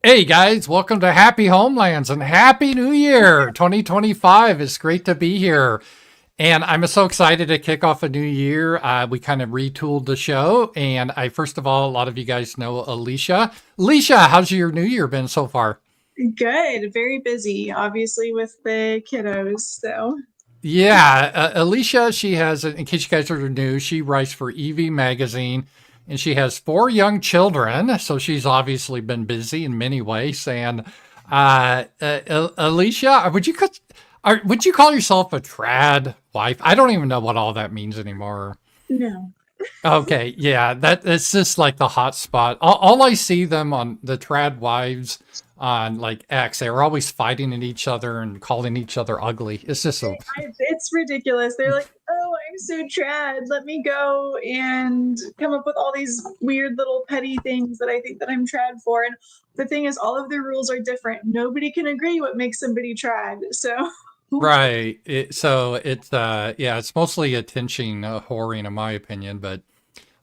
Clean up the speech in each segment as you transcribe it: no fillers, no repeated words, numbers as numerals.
Hey guys, welcome to Happy Homelands and Happy New Year 2025. It's great to be here. And I'm so excited to kick off a new year. We kind of retooled the show. And first of all, a lot of you guys know Alicia. Alicia, how's your new year been so far? Good, very busy, obviously, with the kiddos. So, Yeah, Alicia, she has, in case you guys are new, she writes for EV Magazine and she has four young children. So she's obviously been busy in many ways. And Alicia, would you call yourself a trad wife? I don't even know what all that means anymore. no. Okay, yeah, it's just like the hot spot. All I see them on the trad wives on like X, they're always fighting at each other and calling each other ugly. It's just so It's ridiculous. They're like, oh, I'm so trad. Let me go and come up with all these weird little petty things that I think that I'm trad for. And the thing is, all of the rules are different. Nobody can agree what makes somebody trad. So, right. It's mostly attention whoring in my opinion, but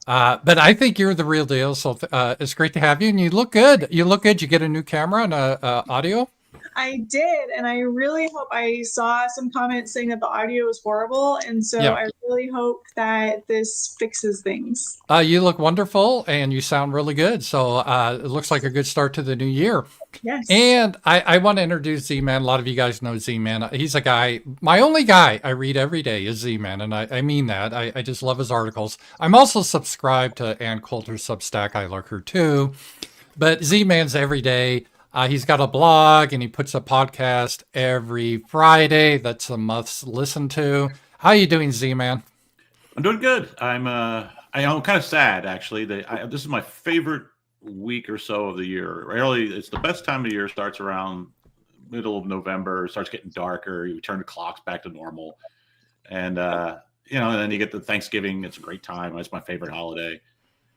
I think you're the real deal. So it's great to have you, and you look good. You look good. You get a new camera and audio. I did, and I really hope I saw some comments saying that the audio was horrible, and so Yeah. I really hope that this fixes things. You look wonderful, and you sound really good. So it looks like a good start to the new year. Yes. And I want to introduce Z-Man. A lot of you guys know Z-Man. He's a guy, my only guy I read every day is Z-Man. And I mean that. I just love his articles. I'm also subscribed to Ann Coulter's Substack. I like her too. But Z-Man's every day. He's got a blog and he puts a podcast every Friday. That's a must listen to. How you doing, Z-Man? I'm doing good. I'm kind of sad actually. This is my favorite week or so of the year. Really, it's the best time of the year. Starts around middle of November. It starts getting darker. You turn the clocks back to normal, and and then you get the Thanksgiving. It's a great time. It's my favorite holiday.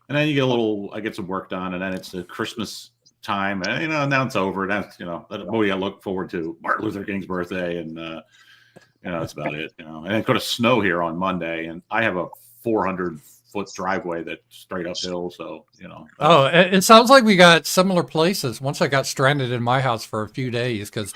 And then you get I get some work done, and then it's the Christmas time, and now it's over. That's what I look forward to. Martin Luther King's birthday, and that's about it. And it's going to snow here on Monday, and I have a 400-foot driveway that's straight uphill. So Oh, it sounds like we got similar places. Once I got stranded in my house for a few days because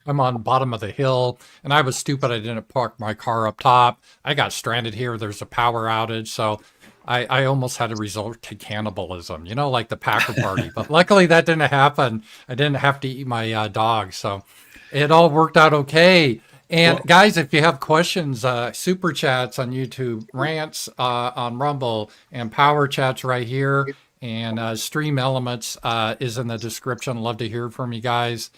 I'm on the bottom of the hill and I was stupid. I didn't park my car up top. I got stranded here. There's a power outage. So I almost had to resort to cannibalism, like the Packer party. But luckily that didn't happen. I didn't have to eat my dog. So it all worked out okay. And guys, if you have questions, super chats on YouTube, rants on Rumble, and power chats right here, and stream elements is in the description. Love to hear from you guys,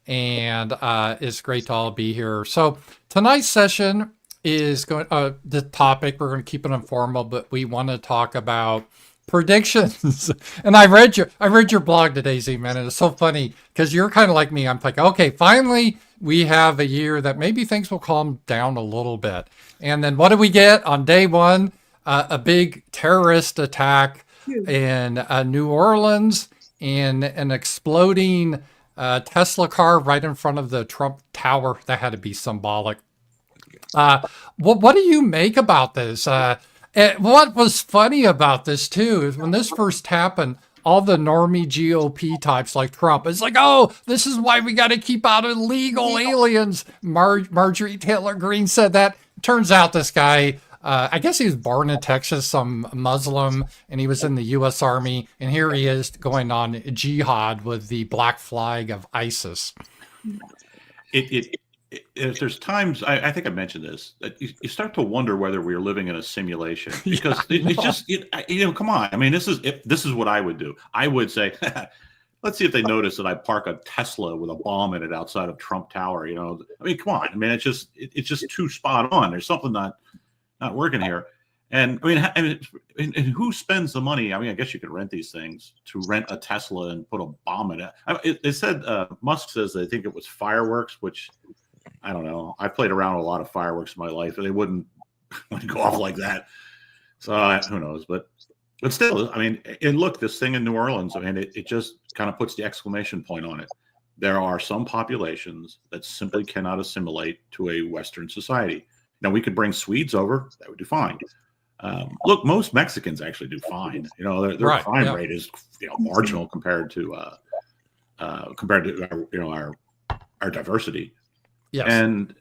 and it's great to all be here. So tonight's session is going. The topic we're going to keep it informal, but we want to talk about predictions. And I read your blog today, Z-Man, and it's so funny because you're kind of like me. I'm like, okay, finally we have a year that maybe things will calm down a little bit. And then what do we get on day one? A big terrorist attack in New Orleans, in an exploding Tesla car right in front of the Trump Tower. That had to be symbolic. What do you make about this? What was funny about this too is when this first happened, all the normie GOP types like Trump is like, oh, this is why we got to keep out illegal aliens. Marjorie Taylor Greene said that. Turns out this guy, I guess he was born in Texas, some Muslim, and he was in the U.S. Army. And here he is going on jihad with the black flag of ISIS. If there's times, I think I mentioned this, that you start to wonder whether we're living in a simulation because it's just, come on. I mean, this is what I would do. I would say, let's see if they notice that I park a Tesla with a bomb in it outside of Trump Tower. I mean, come on. I mean, it's just too spot on. There's something not working here. And I mean, and who spends the money? I mean, I guess you could rent these things to rent a Tesla and put a bomb in it. They said Musk says they think it was fireworks, which I don't know. I played around with a lot of fireworks in my life, and they wouldn't go off like that. So who knows? But still, I mean, and look, this thing in New Orleans. I mean, it just kind of puts the exclamation point on it. There are some populations that simply cannot assimilate to a Western society. Now, we could bring Swedes over; that would do fine. Look, most Mexicans actually do fine. Their Right, crime yeah. rate is marginal compared to compared to our diversity. Yes. And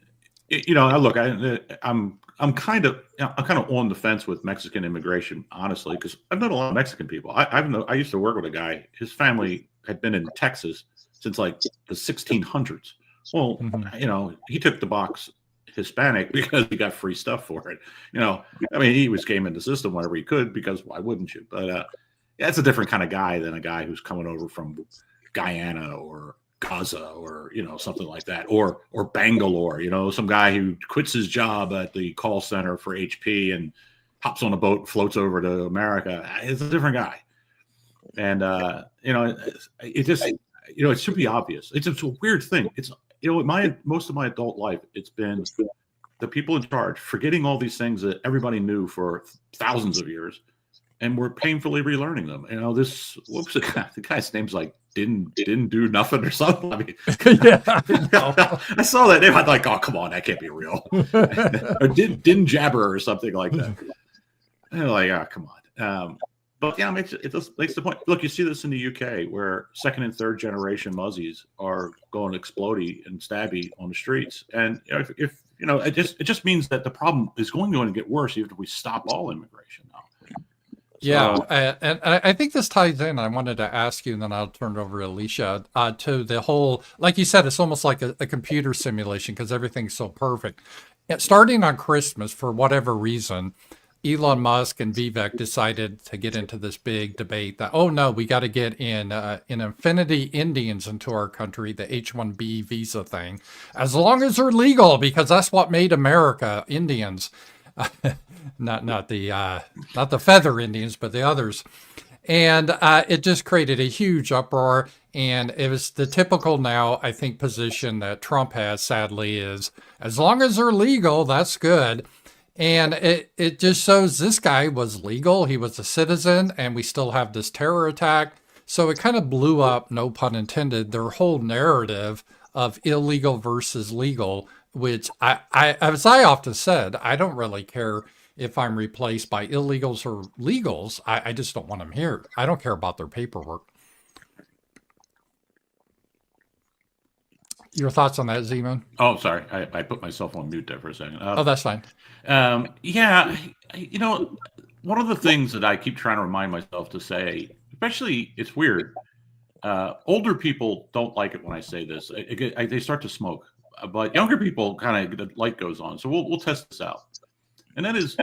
I'm kind of on the fence with Mexican immigration, honestly, because I've known a lot of Mexican people. I used to work with a guy. His family had been in Texas since like the 1600s. Well, he took the box Hispanic because he got free stuff for it. He was came in the system whenever he could, because why wouldn't you? But that's a different kind of guy than a guy who's coming over from Guyana or Gaza or something like that, or Bangalore. Some guy who quits his job at the call center for HP and hops on a boat and floats over to America. It's a different guy, and it should be obvious. It's a weird thing. It's most of my adult life, it's been the people in charge forgetting all these things that everybody knew for thousands of years, and we're painfully relearning them. The guy's name's like didn't do nothing or something. I mean, Yeah, I saw that name. I'm like, oh, come on, that can't be real. Or didn't jabber or something like that. And they're like, oh, come on. But yeah, it just makes the point. Look, you see this in the UK, where second and third generation Muzzies are going explodey and stabby on the streets, and it just means that the problem is going to get worse even if we stop all immigration now. Yeah, and I think this ties in. I wanted to ask you, and then I'll turn it over to Alicia, to the whole, like you said, it's almost like a computer simulation because everything's so perfect. Starting on Christmas, for whatever reason, Elon Musk and Vivek decided to get into this big debate that, oh no, we got to get in infinity Indians into our country, the H-1B visa thing, as long as they're legal, because that's what made America, Indians. Not the feather Indians, but the others. And it just created a huge uproar. And it was the typical now, I think, position that Trump has, sadly, is as long as they're legal, that's good. And it just shows this guy was legal. He was a citizen, and we still have this terror attack. So it kind of blew up, no pun intended, their whole narrative of illegal versus legal, which as I often said, I don't really care if I'm replaced by illegals or legals. I just don't want them here. I don't care about their paperwork. Your thoughts on that, ZMAN? Oh, sorry. I put myself on mute there for a second. Oh, that's fine. Yeah, one of the things that I keep trying to remind myself to say, especially, it's weird. Older people don't like it when I say this. They start to smoke, but younger people kind of, the light goes on. So we'll test this out. And that is,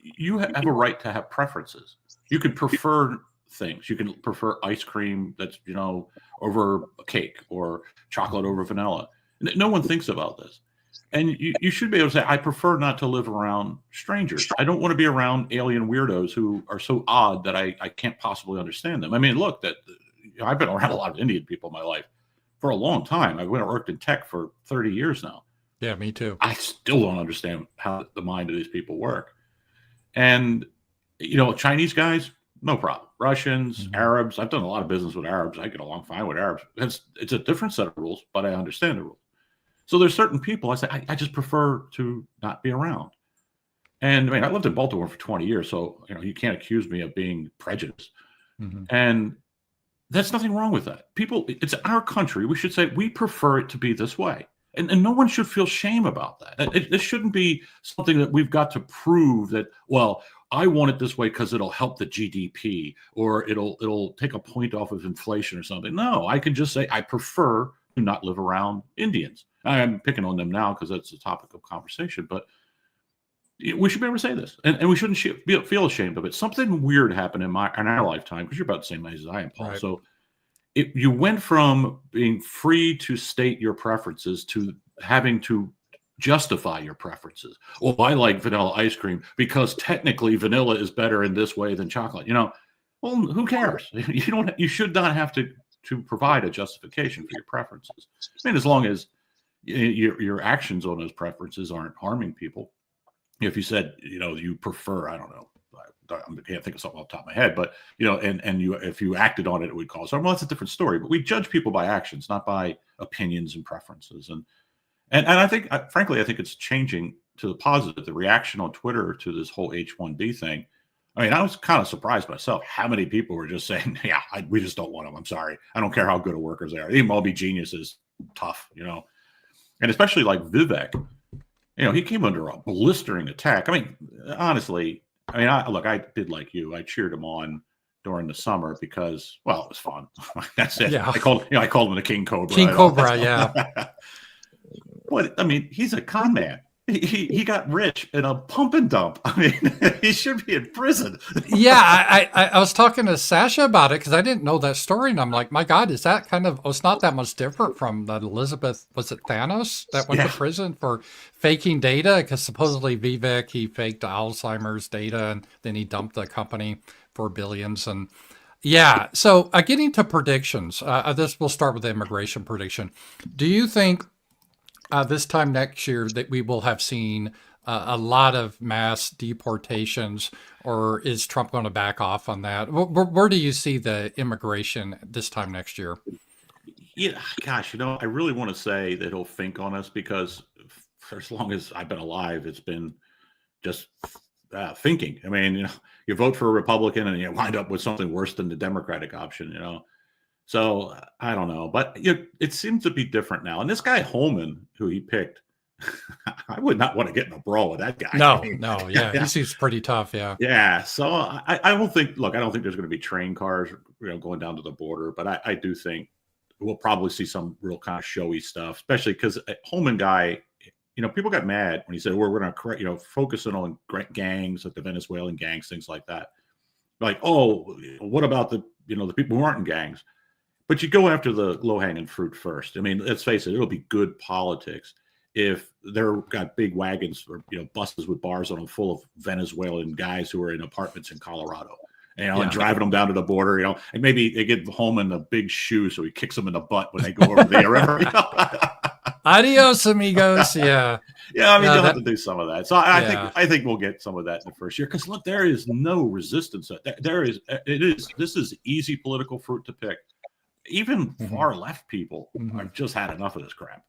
you have a right to have preferences. You can prefer things. You can prefer ice cream that's, over a cake, or chocolate over vanilla. No one thinks about this. And you should be able to say, I prefer not to live around strangers. I don't want to be around alien weirdos who are so odd that I can't possibly understand them. I mean, look, I've been around a lot of Indian people in my life for a long time. I've worked in tech for 30 years now. Yeah, me too. I still don't understand how the mind of these people work. And, Chinese guys, no problem. Russians, Arabs, I've done a lot of business with Arabs. I get along fine with Arabs. It's a different set of rules, but I understand the rules. So there's certain people I say, I just prefer to not be around. And I lived in Baltimore for 20 years, so you can't accuse me of being prejudiced. Mm-hmm. And there's nothing wrong with that. People, it's our country. We should say we prefer it to be this way. And no one should feel shame about that. This shouldn't be something that we've got to prove that, well, I want it this way because it'll help the GDP, or it'll take a point off of inflation or something. No, I can just say I prefer to not live around Indians. I'm picking on them now because that's the topic of conversation, but we should be able to say this, and we shouldn't feel ashamed of it. Something weird happened in our lifetime, because you're about the same age as I am, Paul. Right. So you went from being free to state your preferences to having to justify your preferences. Well, I like vanilla ice cream because technically vanilla is better in this way than chocolate. Well, who cares? You should not have to provide a justification for your preferences. As long as your actions on those preferences aren't harming people. If you said, you prefer, I don't know, I can't think of something off the top of my head, but if you acted on it, it would cause harm. Well, that's a different story. But we judge people by actions, not by opinions and preferences. And I think, frankly, I think it's changing to the positive. The reaction on Twitter to this whole H-1B thing, I mean, I was kind of surprised myself how many people were just saying, yeah, we just don't want them. I'm sorry. I don't care how good of workers they are. They can all be geniuses, tough, and especially like Vivek, he came under a blistering attack. I mean, honestly, I did like you. I cheered him on during the summer because, well, it was fun. That's it. Yeah. I called him the King Cobra. King Cobra, yeah. But I mean, he's a con man. He got rich in a pump and dump. I mean, he should be in prison. Yeah, I was talking to Sasha about it because I didn't know that story, and I'm like, my God, is that it's not that much different from that Elizabeth, was it Thanos that went to prison for faking data? Because supposedly Vivek, he faked Alzheimer's data, and then he dumped the company for billions. And yeah, so getting to predictions, we'll start with the immigration prediction. Do you think this time next year that we will have seen a lot of mass deportations, or is Trump going to back off on that? Where do you see the immigration this time next year? Yeah, gosh, I really want to say that he'll think on us because for as long as I've been alive, it's been just thinking. I mean, you vote for a Republican and you wind up with something worse than the Democratic option, So I don't know, but it seems to be different now. And this guy Holman, who he picked, I would not want to get in a brawl with that guy. No, yeah, he seems pretty tough. Yeah, yeah. So I don't think. Look, I don't think there's going to be train cars, going down to the border. But I do think we'll probably see some real kind of showy stuff, especially because Holman guy. People got mad when he said, "We're going to, focus on gangs, like the Venezuelan gangs, things like that." Like, oh, what about the people who aren't in gangs? But you go after the low-hanging fruit first. I mean, let's face it, it'll be good politics if they're got big wagons or buses with bars on them full of Venezuelan guys who are in apartments in Colorado, and driving them down to the border, and maybe they get Holman a big shoe so he kicks them in the butt when they go over there. Adios, amigos. Yeah. Yeah, I mean, they'll have to do some of that. So I think we'll get some of that in the first year because look, there is no resistance. This is easy political fruit to pick. Even far left people have just had enough of this crap.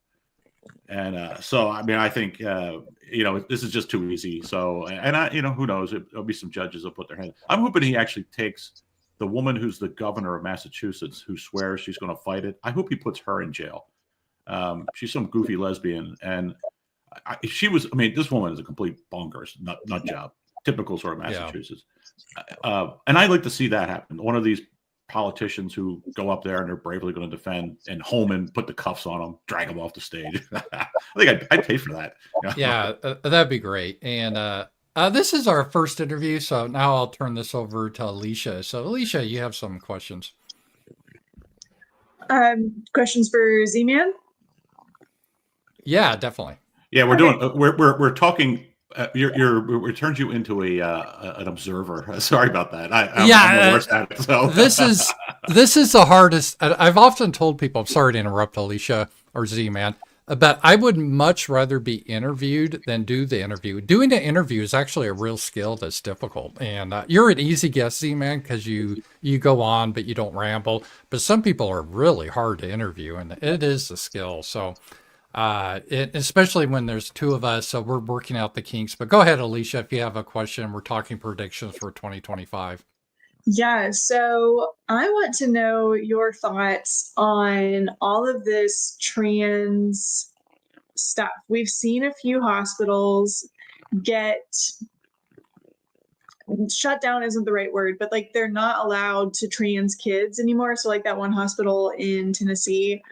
And so, I mean, I think, this is just too easy. So, and who knows? There'll be some judges that'll put their hand. I'm hoping he actually takes the woman who's the governor of Massachusetts who swears she's going to fight it. I hope he puts her in jail. She's some goofy lesbian. And this woman is a complete bonkers nut job, typical sort of Massachusetts. And I'd like to see that happen. One of these politicians who go up there and they're bravely going to defend, and Holman put the cuffs on them, drag them off the stage. I think I'd pay for that. Yeah, that'd be great. And this is our first interview, so now I'll turn this over to Alicia. So Alicia, you have some questions. Questions for Z-Man? Yeah, definitely. Yeah, we're talking. We turned you into an observer. Sorry about that. I'm the worst at it, so. This is the hardest. I've often told people, I'm sorry to interrupt, Alicia or Z-Man, but I would much rather be interviewed than do the interview. Doing the interview is actually a real skill that's difficult. And you're an easy guest, Z-Man, because you go on, but you don't ramble. But some people are really hard to interview, and it is a skill. So. Especially when there's two of us, so we're working out the kinks. But go ahead, Alicia, if you have a question. We're talking predictions for 2025. Yeah, so I want to know your thoughts on all of this trans stuff. We've seen a few hospitals get shut down isn't the right word, but like they're not allowed to trans kids anymore. So like that one hospital in Tennessee.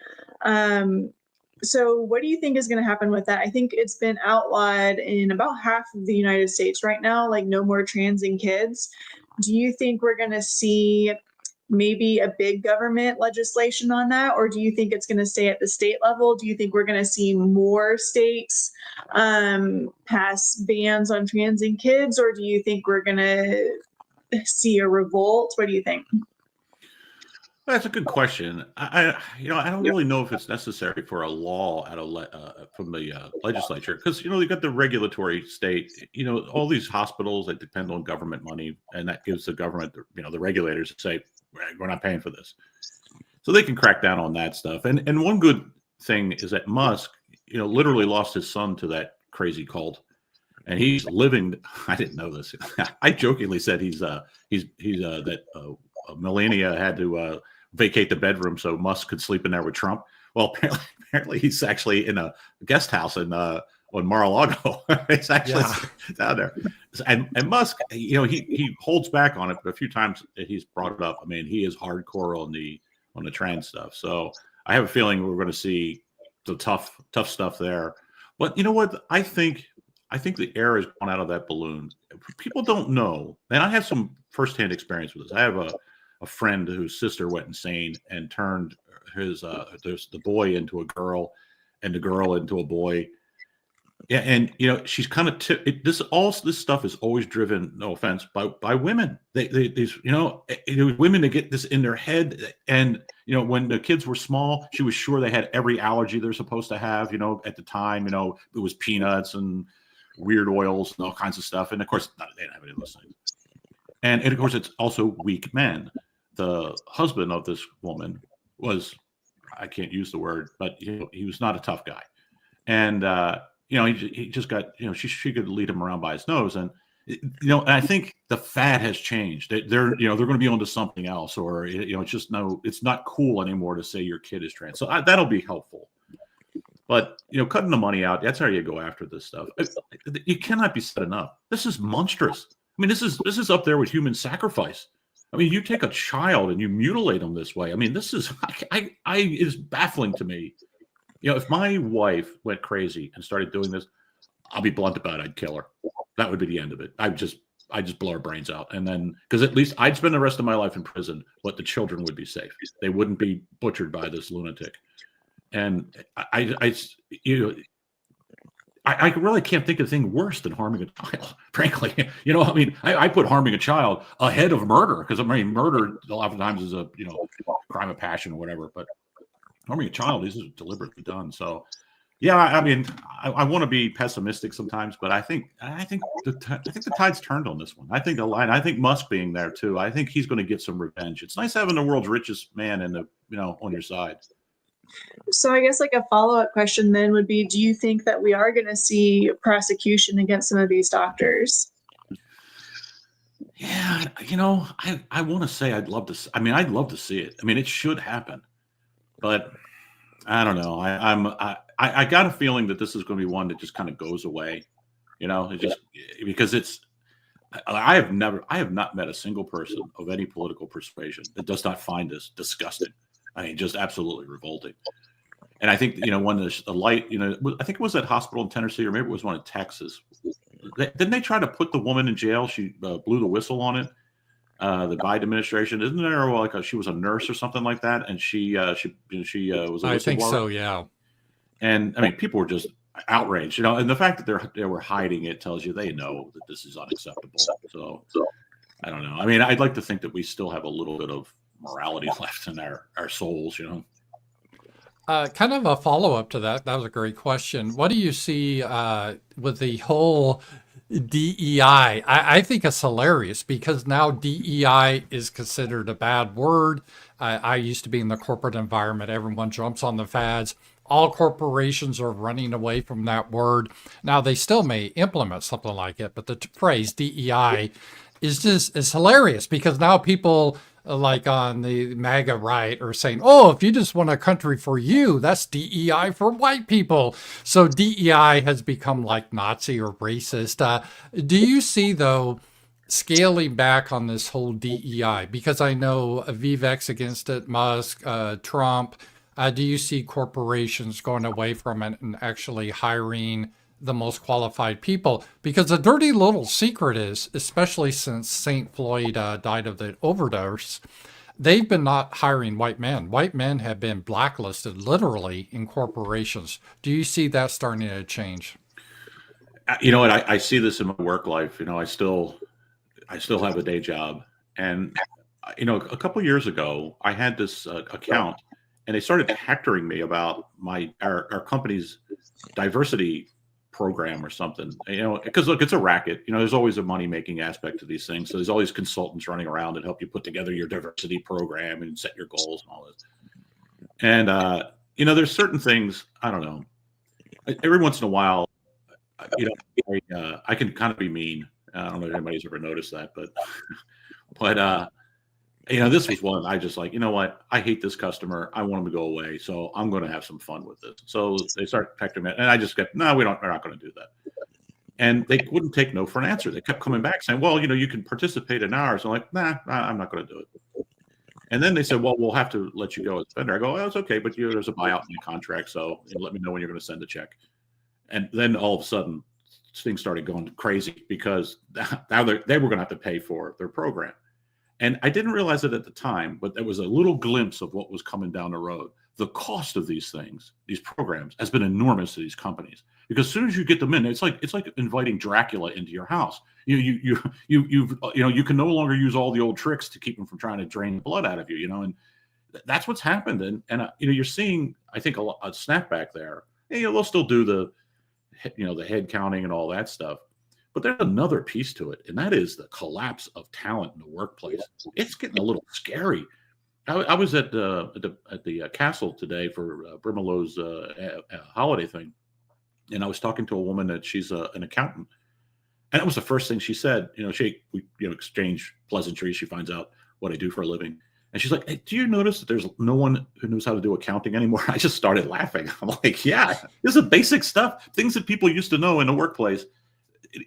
So what do you think is going to happen with that? I think it's been outlawed in about half of the United States right now, like no more transing kids. Do you think we're going to see maybe a big government legislation on that? Or do you think it's going to stay at the state level? Do you think we're going to see more states pass bans on transing kids? Or do you think we're going to see a revolt? What do you think? That's a good question. I don't really know if it's necessary for a law from the legislature because you got the regulatory state. All these hospitals that depend on government money, and that gives the government, the regulators to say we're not paying for this, so they can crack down on that stuff. And one good thing is that Musk, literally lost his son to that crazy cult, and he's living. I didn't know this. I jokingly said Melania had to vacate the bedroom so Musk could sleep in there with Trump. Well, apparently he's actually in a guest house on Mar-a-Lago. It's actually down there. And Musk, he holds back on it, but a few times he's brought it up. I mean, he is hardcore on the trans stuff. So I have a feeling we're going to see the tough stuff there. But you know what? I think the air has gone out of that balloon. People don't know, and I have some firsthand experience with this. I have a friend whose sister went insane and turned the boy into a girl and the girl into a boy. Yeah, and she's kind of all this stuff is always driven, no offense, by women. These women that get this in their head. And when the kids were small, she was sure they had every allergy they're supposed to have. At the time, it was peanuts and weird oils and all kinds of stuff. And of course, they didn't have any of those things. And of course, it's also weak men. The husband of this woman was, I can't use the word, but he was not a tough guy. And he just got, she could lead him around by his nose. And, and I think the fad has changed. They're going to be onto something else, or, it's not cool anymore to say your kid is trans. So that'll be helpful. But, cutting the money out, that's how you go after this stuff. It cannot be said enough. This is monstrous. I mean, this is up there with human sacrifice. I mean, you take a child and you mutilate them this way. I mean, this is, it is baffling to me. If my wife went crazy and started doing this, I'll be blunt about it. I'd kill her. That would be the end of it. I'd just blow her brains out. And then, because at least I'd spend the rest of my life in prison, but the children would be safe. They wouldn't be butchered by this lunatic. And I really can't think of anything worse than harming a child, frankly. I put harming a child ahead of murder, because I mean, murder a lot of times is a crime of passion or whatever, but harming a child is deliberately done. So, yeah, I mean, I want to be pessimistic sometimes, but I think the tide's turned on this one. I think Musk being there too. I think he's going to get some revenge. It's nice having the world's richest man on your side. So I guess like a follow-up question then would be, do you think that we are going to see prosecution against some of these doctors? Yeah, I want to say I'd love to see it. I mean, it should happen. But I don't know. I got a feeling that this is going to be one that just kind of goes away, it just because I have not met a single person of any political persuasion that does not find this disgusting. I mean, just absolutely revolting. And I think, when the light, I think it was that hospital in Tennessee, or maybe it was one in Texas. Didn't they try to put the woman in jail? She blew the whistle on it. The Biden administration, isn't there like she was a nurse or something like that, and she was a whistleblower? I think so, yeah. And I mean, people were just outraged, and the fact that they were hiding it tells you they know that this is unacceptable. So I don't know. I mean, I'd like to think that we still have a little bit of morality left in our souls, Kind of a follow-up to that. That was a great question. What do you see with the whole DEI? I think it's hilarious because now DEI is considered a bad word. I used to be in the corporate environment. Everyone jumps on the fads. All corporations are running away from that word. Now, they still may implement something like it, but the phrase DEI is hilarious because now people like on the MAGA right are saying, oh, if you just want a country for you, that's DEI for white people. So DEI has become like Nazi or racist. Do you see, though, scaling back on this whole DEI? Because I know Vivek's against it, Musk, Trump. Do you see corporations going away from it and actually hiring the most qualified people? Because the dirty little secret is, especially since St. Floyd died of the overdose, they've been not hiring white men. White men have been blacklisted literally in corporations. Do you see that starting to change? You know what? I see this in my work life. I still have a day job. And, a couple of years ago, I had this account and they started hectoring me about our company's diversity program or something, because look, it's a racket. There's always a money-making aspect to these things. So there's always consultants running around and help you put together your diversity program and set your goals and all this. And, there's certain things, I don't know. Every once in a while, you know, I can kind of be mean. I don't know if anybody's ever noticed that, but but you know, this was one I just like, you know what? I hate this customer. I want him to go away. So I'm going to have some fun with this. So they start texting me, and I just get, no, we're not going to do that. And they wouldn't take no for an answer. They kept coming back saying, well, you know, you can participate in ours. I'm like, nah, I'm not going to do it. And then they said, well, we'll have to let you go as a vendor. I go, oh, it's okay, but there's a buyout in the contract. So let me know when you're going to send a check. And then all of a sudden, things started going crazy because now they were going to have to pay for their program. And I didn't realize it at the time, but there was a little glimpse of what was coming down the road. The cost of these things, these programs, has been enormous to these companies because as soon as you get them in, it's like inviting Dracula into your house. You can no longer use all the old tricks to keep them from trying to drain blood out of you. You know, and that's what's happened. And you know, you're seeing, I think, a snapback there. You know, they'll still do the head counting and all that stuff. But there's another piece to it, and that is the collapse of talent in the workplace. It's getting a little scary. I was at the castle today for Brimelo's holiday thing, and I was talking to a woman that she's an accountant, and that was the first thing she said. You know, we exchange pleasantries. She finds out what I do for a living, and she's like, "Hey, do you notice that there's no one who knows how to do accounting anymore?" I just started laughing. I'm like, "Yeah, this is basic stuff, things that people used to know in the workplace."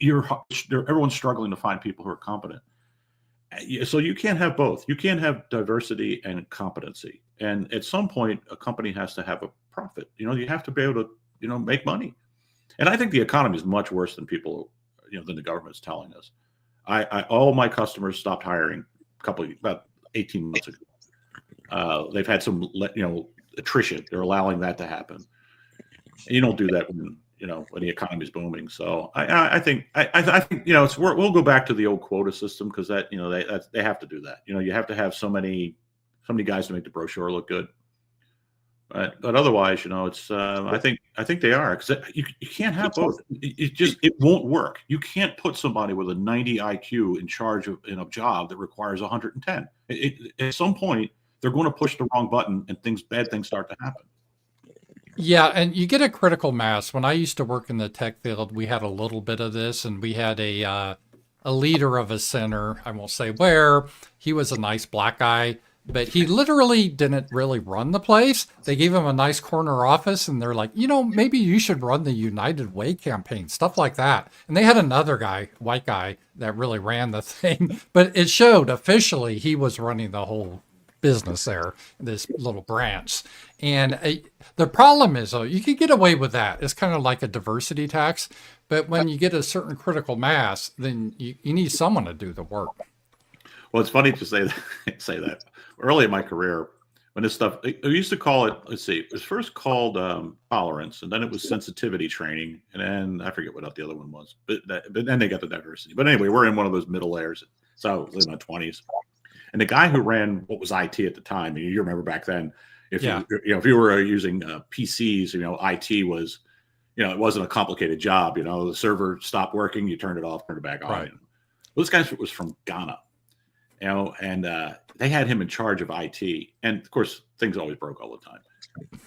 Everyone's struggling to find people who are competent. So you can't have both. You can't have diversity and competency. And at some point, a company has to have a profit. You know, you have to be able to, make money. And I think the economy is much worse than people, than the government's telling us. All my customers stopped hiring about 18 months ago. They've had some, attrition. They're allowing that to happen. And you don't do that when the economy is booming. So I think we'll go back to the old quota system because that they have to do that. You have to have so many guys to make the brochure look good. But otherwise, it's I think they are because you can't have both. It won't work. You can't put somebody with a 90 IQ in charge of in a job that requires 110. At some point, they're going to push the wrong button and bad things start to happen. Yeah, and you get a critical mass. When I used to work in the tech field, we had a little bit of this, and we had a leader of a center. I won't say where. He was a nice black guy, but he literally didn't really run the place. They gave him a nice corner office, and they're like, maybe you should run the United Way campaign, stuff like that. And they had another guy, white guy, that really ran the thing, but it showed officially he was running the whole business there, this little branch. And the problem is, though, you can get away with that. It's kind of like a diversity tax. But when you get a certain critical mass, then you need someone to do the work. Well, it's funny to say that. Early in my career, when this stuff, we used to call it, it was first called tolerance, and then it was sensitivity training, and then I forget what the other one was. But then they got the diversity. But anyway, we're in one of those middle layers. So I was in my 20s. And the guy who ran what was IT at the time, you remember back then, if you were using PCs, IT was, it wasn't a complicated job. The server stopped working, you turned it off, turned it back on. Right. Well, this guy was from Ghana, and they had him in charge of IT, and of course things always broke all the time.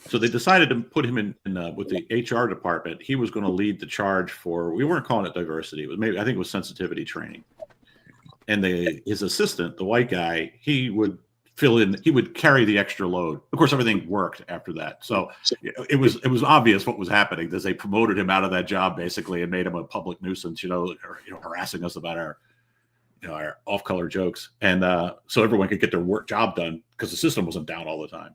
So they decided to put him in with the HR department. He was going to lead the charge for. We weren't calling it diversity. It was I think it was sensitivity training. And his assistant, the white guy, he would fill in. He would carry the extra load. Of course, everything worked after that. So it was obvious what was happening because they promoted him out of that job basically and made him a public nuisance. Harassing us about our off-color jokes, and so everyone could get their job done because the system wasn't down all the time.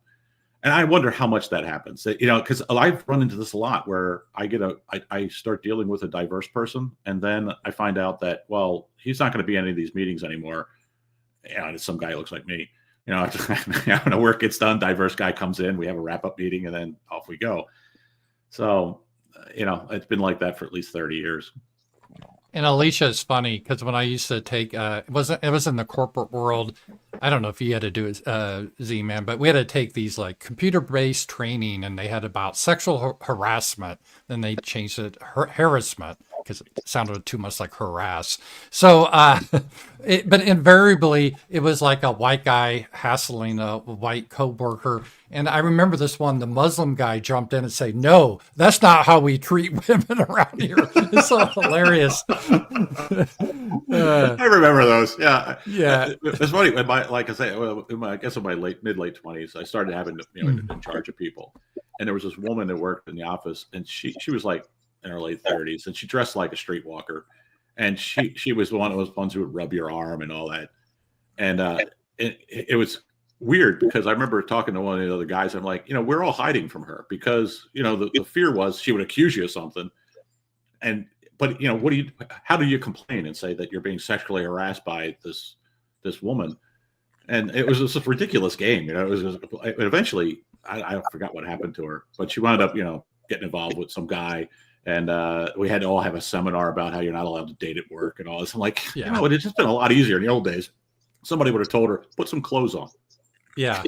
And I wonder how much that happens. Because I've run into this a lot where I start dealing with a diverse person, and then I find out that, well, he's not going to be in any of these meetings anymore. And it's some guy who looks like me. When work gets done, diverse guy comes in, we have a wrap-up meeting, and then off we go. So, it's been like that for at least 30 years. And Alicia is funny because when I used to take, it was in the corporate world. I don't know if you had to do it, ZMAN, but we had to take these like computer-based training, and they had about sexual harassment. Then they changed it harassment. because it sounded too much like harass. So, but invariably, it was like a white guy hassling a white coworker. And I remember this one, the Muslim guy jumped in and said, "No, that's not how we treat women around here." It's so hilarious. I remember those. Yeah. Yeah. It's funny. When like I say, I guess in my mid late 20s, I started having, in charge of people. And there was this woman that worked in the office, and she was like in her late 30s, and she dressed like a streetwalker. And she was one of those ones who would rub your arm and all that. And it was weird because I remember talking to one of the other guys. I'm like, we're all hiding from her because, the fear was she would accuse you of something. But how do you complain and say that you're being sexually harassed by this woman? And it was just a ridiculous game. It was just, eventually, I forgot what happened to her, but she wound up, getting involved with some guy. And we had to all have a seminar about how you're not allowed to date at work and all this. I'm like, it had just been a lot easier in the old days. Somebody would have told her, put some clothes on. Yeah.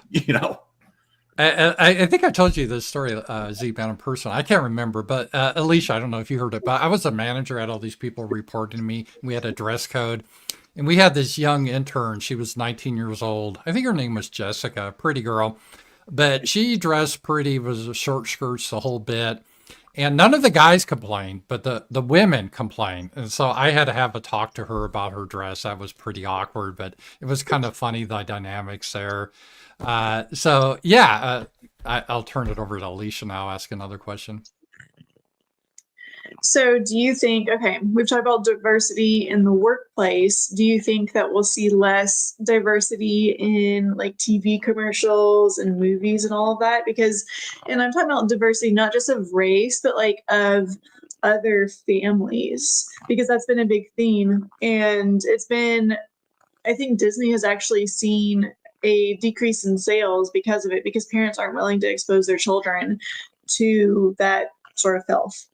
I think I told you this story, ZMAN, in person. I can't remember, but Alicia, I don't know if you heard it, but I was a manager, had all these people reporting to me. We had a dress code, and we had this young intern. She was 19 years old. I think her name was Jessica, pretty girl, but she dressed pretty, was short skirts the whole bit. And none of the guys complained, but the women complained. And so I had to have a talk to her about her dress. That was pretty awkward, but it was kind of funny, the dynamics there. I'll turn it over to Alicia now, ask another question. So do you think, okay, we've talked about diversity in the workplace. Do you think that we'll see less diversity in like TV commercials and movies and all of that? Because, and I'm talking about diversity, not just of race, but like of other families, because that's been a big theme. And it's been, I think Disney has actually seen a decrease in sales because of it, because parents aren't willing to expose their children to that sort of filth.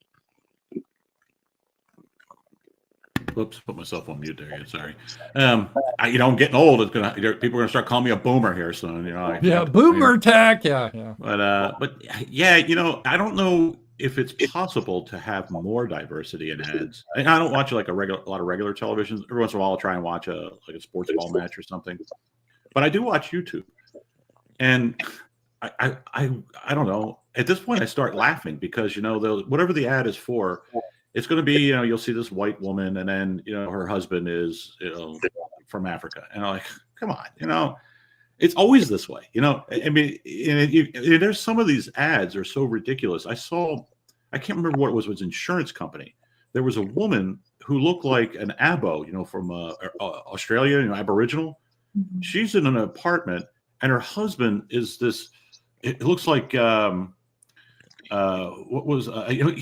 Whoops, put myself on mute there. Sorry. I'm getting old. People are gonna start calling me a boomer here soon. Boomer tech. Yeah. But yeah, I don't know if it's possible to have more diversity in ads. I don't watch like a lot of regular television. Every once in a while, I'll try and watch a sports ball match or something. But I do watch YouTube, and I don't know. At this point, I start laughing because whatever the ad is for. It's going to be, you'll see this white woman, and then, her husband is, from Africa. And I'm like, come on, it's always this way, I mean, there's some of these ads are so ridiculous. I can't remember what it was insurance company. There was a woman who looked like an Abo, from Australia, Aboriginal. Mm-hmm. She's in an apartment, and her husband is this, it looks like, he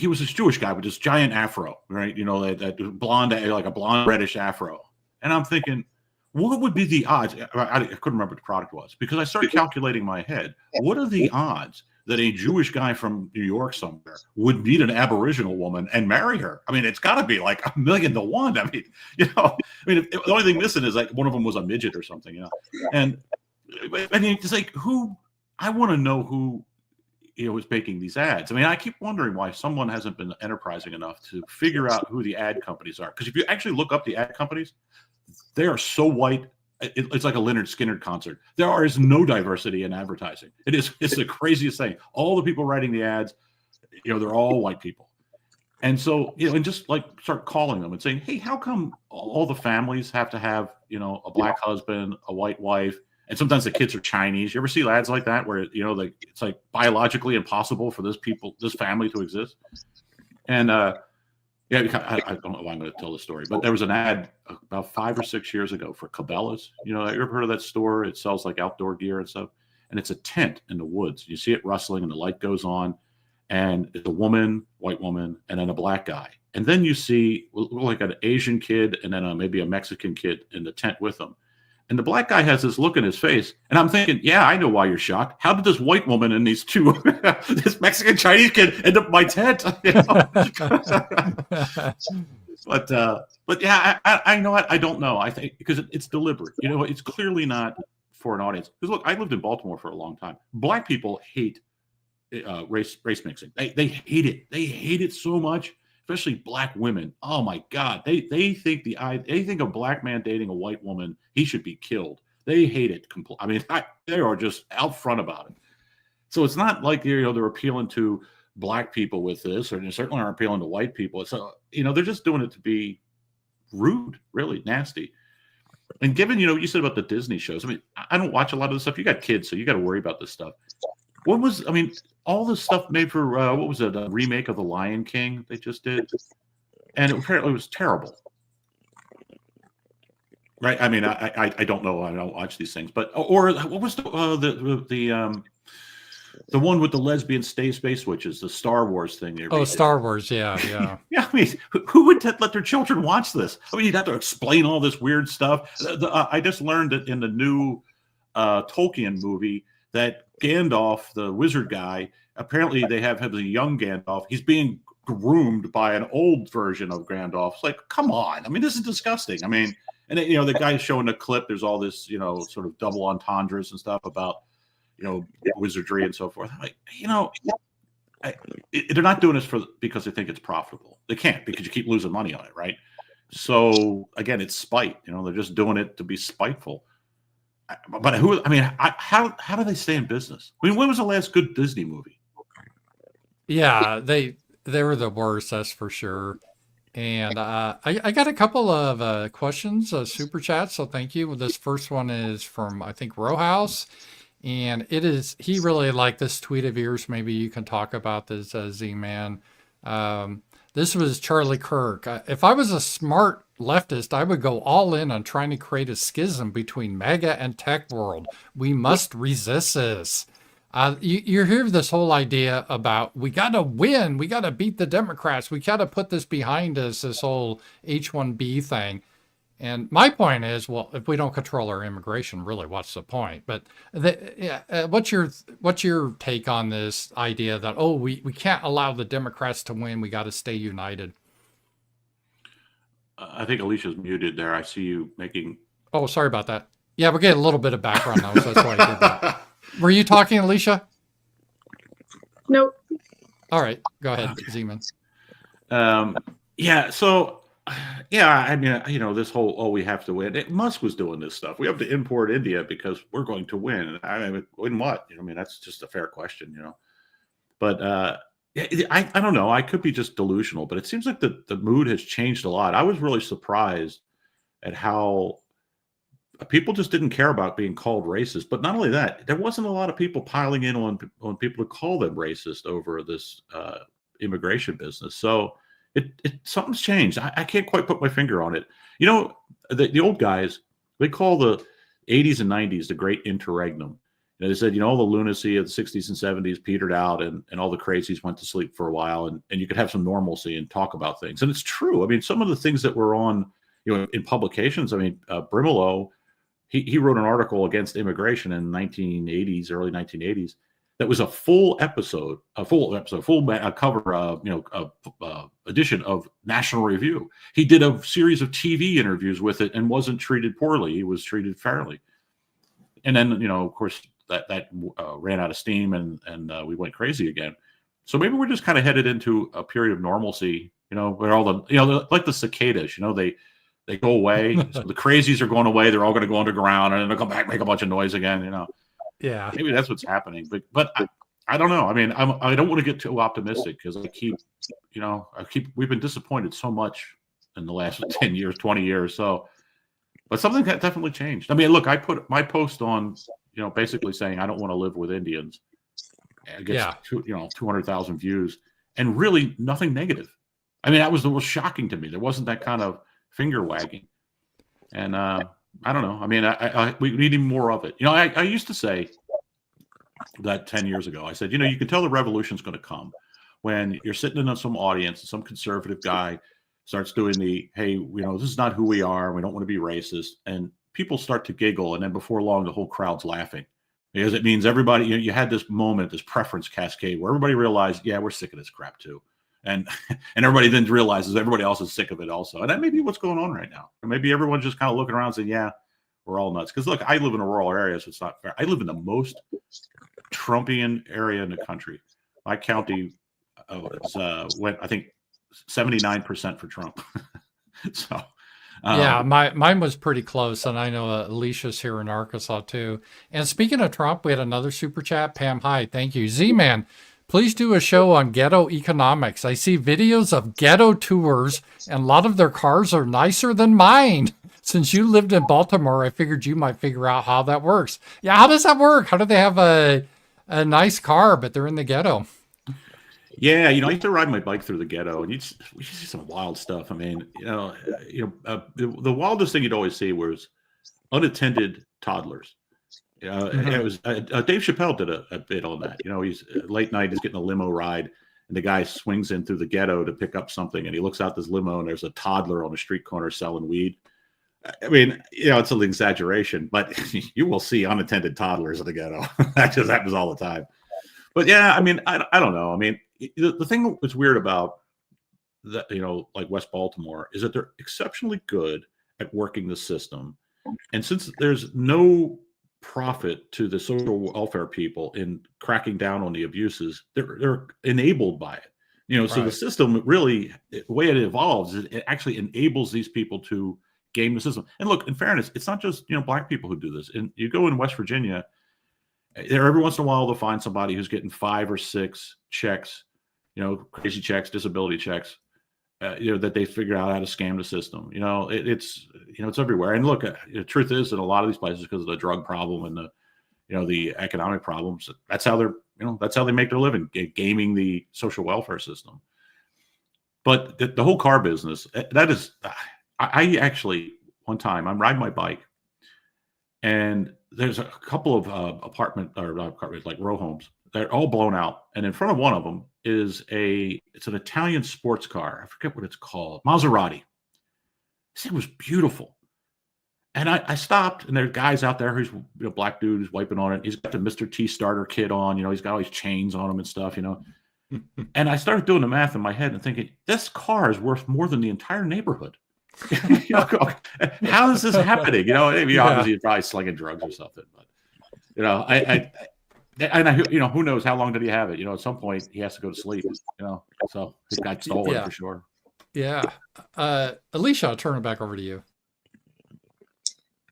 was this Jewish guy with this giant afro, right? That blonde, like a blonde reddish afro. And I'm thinking, what would be the odds? I couldn't remember what the product was because I started calculating in my head. What are the odds that a Jewish guy from New York somewhere would meet an Aboriginal woman and marry her? I mean, it's got to be like 1,000,000 to 1. I mean, the only thing missing is like one of them was a midget or something, And I mean, it's like I want to know who is making these ads. I mean, I keep wondering why someone hasn't been enterprising enough to figure out who the ad companies are. Because if you actually look up the ad companies, they are so white. It's like a Lynyrd Skynyrd concert. There is no diversity in advertising. It's the craziest thing. All the people writing the ads, they're all white people. And so, and just like start calling them and saying, hey, how come all the families have to have, a black husband, a white wife, and sometimes the kids are Chinese? You ever see ads like that where, it's like biologically impossible for this family to exist? And I don't know why I'm going to tell the story, but there was an ad about 5 or 6 years ago for Cabela's. You ever heard of that store? It sells like outdoor gear and stuff. And it's a tent in the woods. You see it rustling and the light goes on. And it's a woman, white woman, and then a black guy. And then you see like an Asian kid and then maybe a Mexican kid in the tent with them. And the black guy has this look in his face. And I'm thinking, yeah, I know why you're shocked. How did this white woman and these two, this Mexican Chinese kid end up in my tent? But yeah, I know what I don't know. I think because it's deliberate. It's clearly not for an audience. Because look, I lived in Baltimore for a long time. Black people hate race mixing. They hate it. They hate it so much. especially black women. Oh my God, they think they think a black man dating a white woman, he should be killed. They hate it. I mean, they are just out front about it. So it's not like they're appealing to black people with this, or they certainly aren't appealing to white people. So they're just doing it to be rude, really nasty. And given you said about the Disney shows, I mean, I don't watch a lot of this stuff. You got kids, so you got to worry about this stuff. All this stuff made for what was it, a remake of The Lion King they just did, and apparently it was terrible. Right? I mean, I don't know. I don't watch these things, but or what was the one with the lesbian space witches, the Star Wars thing? Star Wars, yeah. Yeah, I mean, who would let their children watch this? I mean, you'd have to explain all this weird stuff. I just learned that in the new Tolkien movie that Gandalf, the wizard guy, apparently they have him as a young Gandalf. He's being groomed by an old version of Gandalf. It's like, come on. I mean, this is disgusting. I mean, and the guy's showing the clip. There's all this, sort of double entendres and stuff about, wizardry and so forth. I'm like, they're not doing this because they think it's profitable. They can't, because you keep losing money on it, right? So again, it's spite. They're just doing it to be spiteful. But how do they stay in business? I mean, when was the last good Disney movie? Yeah, they were the worst, that's for sure. And I got a couple of questions, super chats, so thank you. This first one is from, I think, Rowhouse. And he really liked this tweet of yours. Maybe you can talk about this, Z-Man. This was Charlie Kirk. If I was a smart leftist, I would go all in on trying to create a schism between MAGA and tech world. We must resist this. You hear this whole idea about we got to win. We got to beat the Democrats. We got to put this behind us, this whole H-1B thing. And my point is, well, if we don't control our immigration, really, what's the point? But what's your take on this idea that, we can't allow the Democrats to win, we got to stay united? I think Alicia's muted there. I see you making... Oh, sorry about that. Yeah, we're getting a little bit of background noise. That's why I did that. Were you talking, Alicia? Nope. All right, go ahead, Z-Man. Yeah, so... Yeah, I mean, this whole, we have to win. Musk was doing this stuff. We have to import India because we're going to win. I mean, win what? I mean, that's just a fair question, But I don't know. I could be just delusional, but it seems like the mood has changed a lot. I was really surprised at how people just didn't care about being called racist. But not only that, there wasn't a lot of people piling in on people to call them racist over this immigration business. So something's changed. I can't quite put my finger on it. The old guys, they call the 80s and 90s the great interregnum. They said, all the lunacy of the 60s and 70s petered out and all the crazies went to sleep for a while and you could have some normalcy and talk about things. And it's true. I mean, some of the things that were on, in publications, I mean, Brimelow, he wrote an article against immigration in early 1980s. That was a full cover, edition of National Review. He did a series of TV interviews with it and wasn't treated poorly. He was treated fairly. And then, of course, that ran out of steam and we went crazy again. So maybe we're just kind of headed into a period of normalcy, where all the, like the cicadas, they go away. So the crazies are going away. They're all going to go underground and then they'll come back, make a bunch of noise again, Yeah, maybe that's what's happening, but I don't know. I mean, I don't want to get too optimistic because we've been disappointed so much in the last 10 years, 20 years. So, but something that definitely changed. I mean, look, I put my post on, basically saying I don't want to live with Indians. I guess 200,000 views, and really nothing negative. I mean, that was the most shocking to me. There wasn't that kind of finger wagging, and I don't know. I mean, we need more of it. I used to say that 10 years ago. I said, you can tell the revolution's going to come when you're sitting in some audience and some conservative guy starts doing hey, this is not who we are. We don't want to be racist. And people start to giggle. And then before long, the whole crowd's laughing because it means everybody, you had this moment, this preference cascade where everybody realized, yeah, we're sick of this crap too. And everybody then realizes everybody else is sick of it also. And that may be what's going on right now. Or maybe everyone's just kind of looking around and saying, yeah, we're all nuts. Because look, I live in a rural area, so it's not fair. I live in the most Trumpian area in the country. My county went, I think, 79% for Trump. So, Yeah, mine was pretty close, and I know Alicia's here in Arkansas too. And speaking of Trump, we had another super chat. Pam, hi, thank you. Z-Man, please do a show on ghetto economics. I see videos of ghetto tours, and a lot of their cars are nicer than mine. Since you lived in Baltimore, I figured you might figure out how that works. Yeah, how does that work? How do they have a nice car, but they're in the ghetto? yeah, I used to ride my bike through the ghetto, and we see some wild stuff. I mean, the wildest thing you'd always see was unattended toddlers. It was Dave Chappelle did a bit on that. He's late night, he's getting a limo ride, and the guy swings in through the ghetto to pick up something, and he looks out this limo, and there's a toddler on a street corner selling weed. I mean, it's an exaggeration, but you will see unattended toddlers in the ghetto. That just happens all the time. But yeah, I mean, I don't know. I mean, the thing that's weird about that, like West Baltimore, is that they're exceptionally good at working the system. And since there's no profit to the social welfare people in cracking down on the abuses, they're enabled by it. So the system really, the way it evolves, it actually enables these people to game the system. And look, in fairness, it's not just black people who do this. And you go in West Virginia, there every once in a while they'll find somebody who's getting 5 or 6 checks, crazy checks, disability checks, that they figure out how to scam the system. It's everywhere. And look, the truth is that a lot of these places, because of the drug problem and the economic problems, that's how they make their living, gaming the social welfare system. But the whole car business, that is, I actually, one time I'm riding my bike, and there's a couple of like row homes. They're all blown out, and in front of one of them is it's an Italian sports car. I forget what it's called, Maserati. This thing was beautiful, and I stopped, and there's guys out there who's black dude who's wiping on it. He's got the Mr. T starter kit on. He's got all these chains on him and stuff. And I started doing the math in my head and thinking, this car is worth more than the entire neighborhood. How is this happening? Maybe obviously he's probably slinging drugs or something, but who knows how long did he have it? At some point he has to go to sleep. So it got stolen for sure. Yeah, Alicia, I'll turn it back over to you.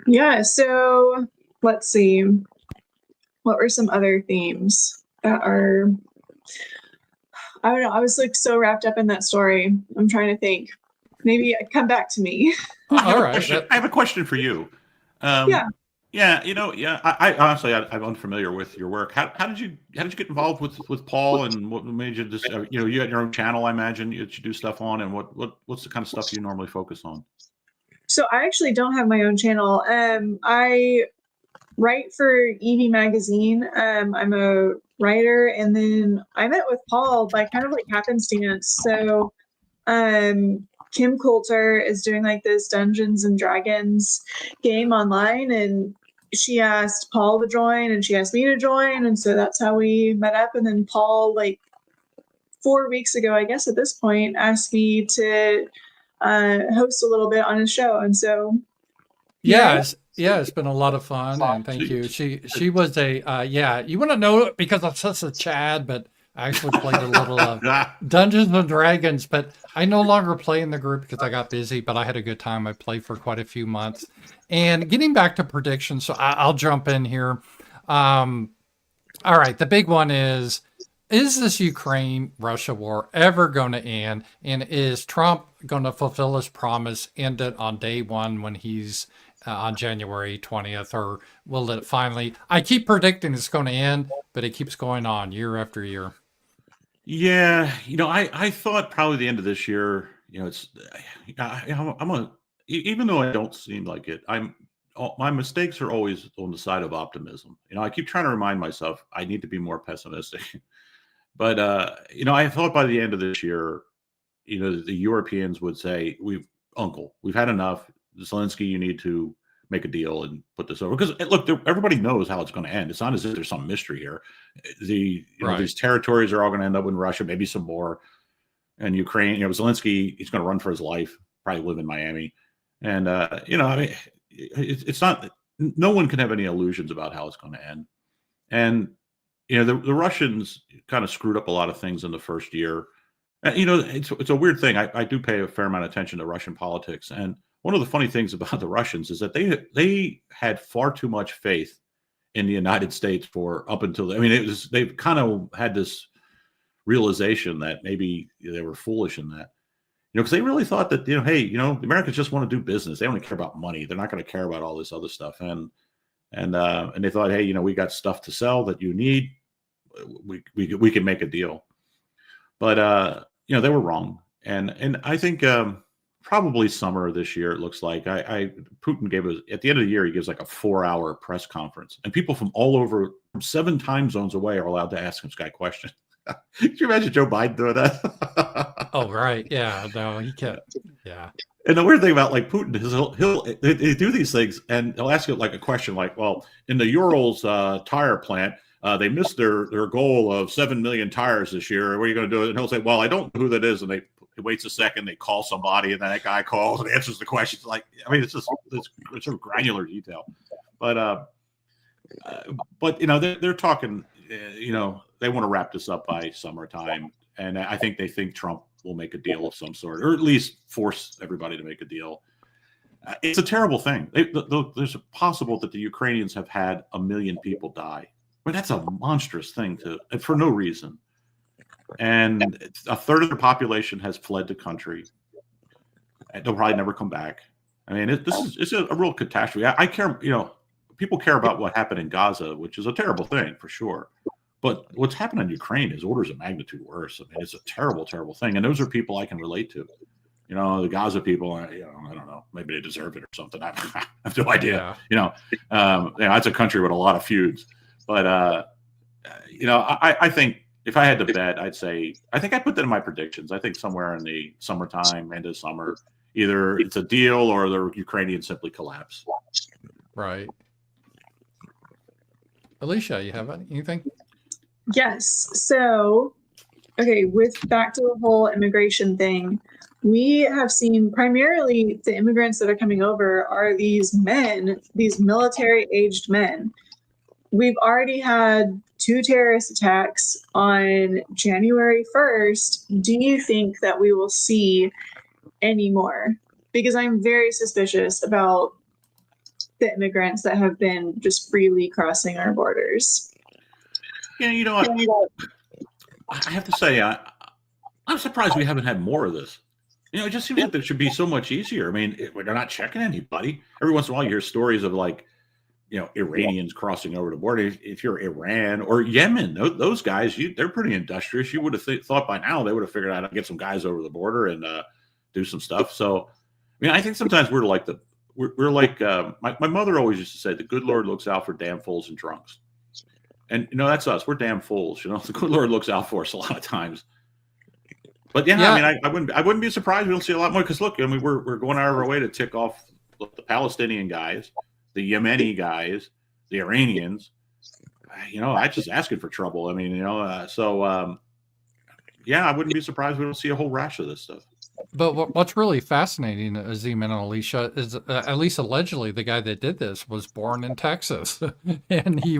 Yeah. So let's see. What were some other themes that are? I don't know. I was like so wrapped up in that story. I'm trying to think. Maybe come back to me. All right. I have a question for you. Yeah. I honestly, I'm unfamiliar with your work. How did you get involved with Paul, and what made you just you had your own channel, I imagine, that you do stuff on, and what's the kind of stuff you normally focus on? So I actually don't have my own channel. I write for Evie Magazine. I'm a writer, and then I met with Paul by kind of like happenstance. So Kim Coulter is doing like this Dungeons and Dragons game online, and she asked Paul to join, and she asked me to join, and so that's how we met up. And then Paul, like 4 weeks ago, I guess at this point, asked me to host a little bit on his show, and so it's been a lot of fun, and thank you. She was you want to know it because I'm such a Chad, but I actually played a little of Dungeons and Dragons, but I no longer play in the group because I got busy, but I had a good time. I played for quite a few months. And getting back to predictions, so I'll jump in here. All right, the big one is this Ukraine-Russia war ever going to end? And is Trump going to fulfill his promise, end it on day one when he's on January 20th, or will it finally? I keep predicting it's going to end, but it keeps going on year after year. Yeah, I thought probably the end of this year. Even though I don't seem like it, my mistakes are always on the side of optimism. I keep trying to remind myself I need to be more pessimistic. But I thought by the end of this year, the Europeans would say, "We've had enough. Zelensky, you need to make a deal and put this over." Because look, everybody knows how it's going to end. It's not as if there's some mystery here. These territories are all going to end up in Russia, maybe some more. And Ukraine, Zelensky, he's going to run for his life, probably live in Miami. And it's not. No one can have any illusions about how it's going to end. And the Russians kind of screwed up a lot of things in the first year. It's a weird thing. I do pay a fair amount of attention to Russian politics, and one of the funny things about the Russians is that they had far too much faith in the United States for up until, I mean, they've kind of had this realization that maybe they were foolish in that, because they really thought that, hey, the Americans just want to do business. They only care about money. They're not going to care about all this other stuff. And they thought, hey, we got stuff to sell that you need. We can make a deal. But they were wrong. And I think probably summer of this year, it looks like Putin gave us, at the end of the year, he gives like a 4-hour press conference, and people from all over, from 7 time zones away, are allowed to ask him Sky questions. Could you imagine Joe Biden doing that? Oh, right. Yeah. No, he can't. Yeah. And the weird thing about like Putin is they do these things, and he'll ask you like a question like, well, in the Urals tire plant, they missed their goal of 7 million tires this year. What are you going to do? And he'll say, well, I don't know who that is. And he waits a second, they call somebody, and then that guy calls and answers the questions. Like, I mean, it's sort of granular detail. But they're talking, they want to wrap this up by summertime. And I think they think Trump will make a deal of some sort, or at least force everybody to make a deal. It's a terrible thing. There's possible that the Ukrainians have had 1 million people die. I mean, that's a monstrous thing for no reason. And a third of the population has fled the country. They'll probably never come back. I mean, it's a real catastrophe. I care, people care about what happened in Gaza, which is a terrible thing for sure. But what's happened in Ukraine is orders of magnitude worse. I mean, it's a terrible, terrible thing. And those are people I can relate to. The Gaza people, I don't know, maybe they deserve it or something. I have no idea. Yeah. That's a country with a lot of feuds. But, I think if I had to bet, I think I put that in my predictions. I think somewhere in the summertime, end of summer, either it's a deal or the Ukrainians simply collapse. Right. Alicia, you have anything? Yes. So, okay, back to the whole immigration thing, we have seen primarily the immigrants that are coming over are these men, these military-aged men. We've already had 2 terrorist attacks on January 1st. Do you think that we will see any more? Because I'm very suspicious about the immigrants that have been just freely crossing our borders. Yeah, I have to say, I'm surprised we haven't had more of this. It just seems like it should be so much easier. I mean, they're not checking anybody. Every once in a while, you hear stories of like, Iranians crossing over the border. If you're Iran or Yemen, those guys, they're pretty industrious. You would have thought by now they would have figured out how to get some guys over the border and do some stuff. So, I think sometimes we're like my mother always used to say, the good Lord looks out for damn fools and drunks. And, that's us. We're damn fools. The good Lord looks out for us a lot of times. But yeah. I wouldn't be surprised we don't see a lot more, because look, we're going out of our way to tick off the Palestinian guys, the Yemeni guys, the Iranians. I just asking for trouble. I mean, I wouldn't be surprised we don't see a whole rash of this stuff. But what's really fascinating, ZMAN and Alicia, is at least allegedly the guy that did this was born in Texas, and he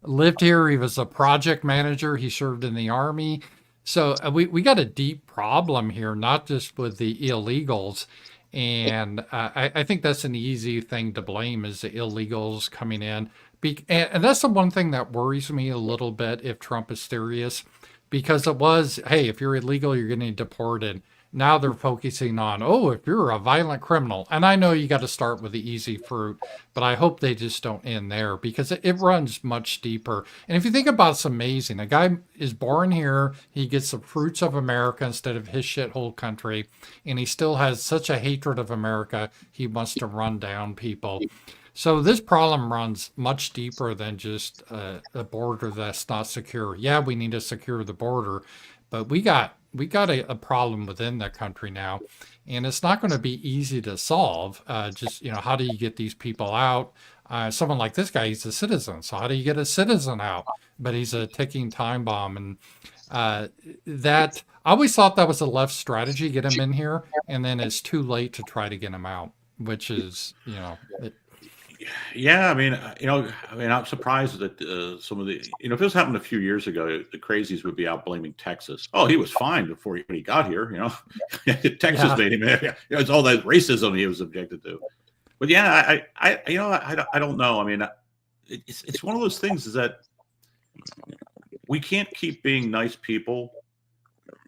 lived here. He was a project manager. He served in the Army. So we got a deep problem here, not just with the illegals. And I think that's an easy thing to blame, is the illegals coming in. And that's the one thing that worries me a little bit if Trump is serious, because it was, hey, if you're illegal, you're getting deported. Now they're focusing on, if you're a violent criminal. And I know you got to start with the easy fruit, but I hope they just don't end there, because it runs much deeper. And if you think about it, it's amazing. A guy is born here. He gets the fruits of America instead of his shithole country. And he still has such a hatred of America. He wants to run down people. So this problem runs much deeper than just a border that's not secure. Yeah, we need to secure the border, but we got a problem within the country now, and it's not going to be easy to solve. How do you get these people out? Someone like this guy, he's a citizen. So how do you get a citizen out? But he's a ticking time bomb. And that, I always thought that was a left strategy, get him in here, and then it's too late to try to get him out, which is, Yeah, I mean, I'm surprised that some of the, if this happened a few years ago, the crazies would be out blaming Texas. Oh, he was fine before when he got here. Texas Yeah. made him. It's all that racism he was subjected to. But yeah, I don't know. I mean, it's one of those things is that we can't keep being nice people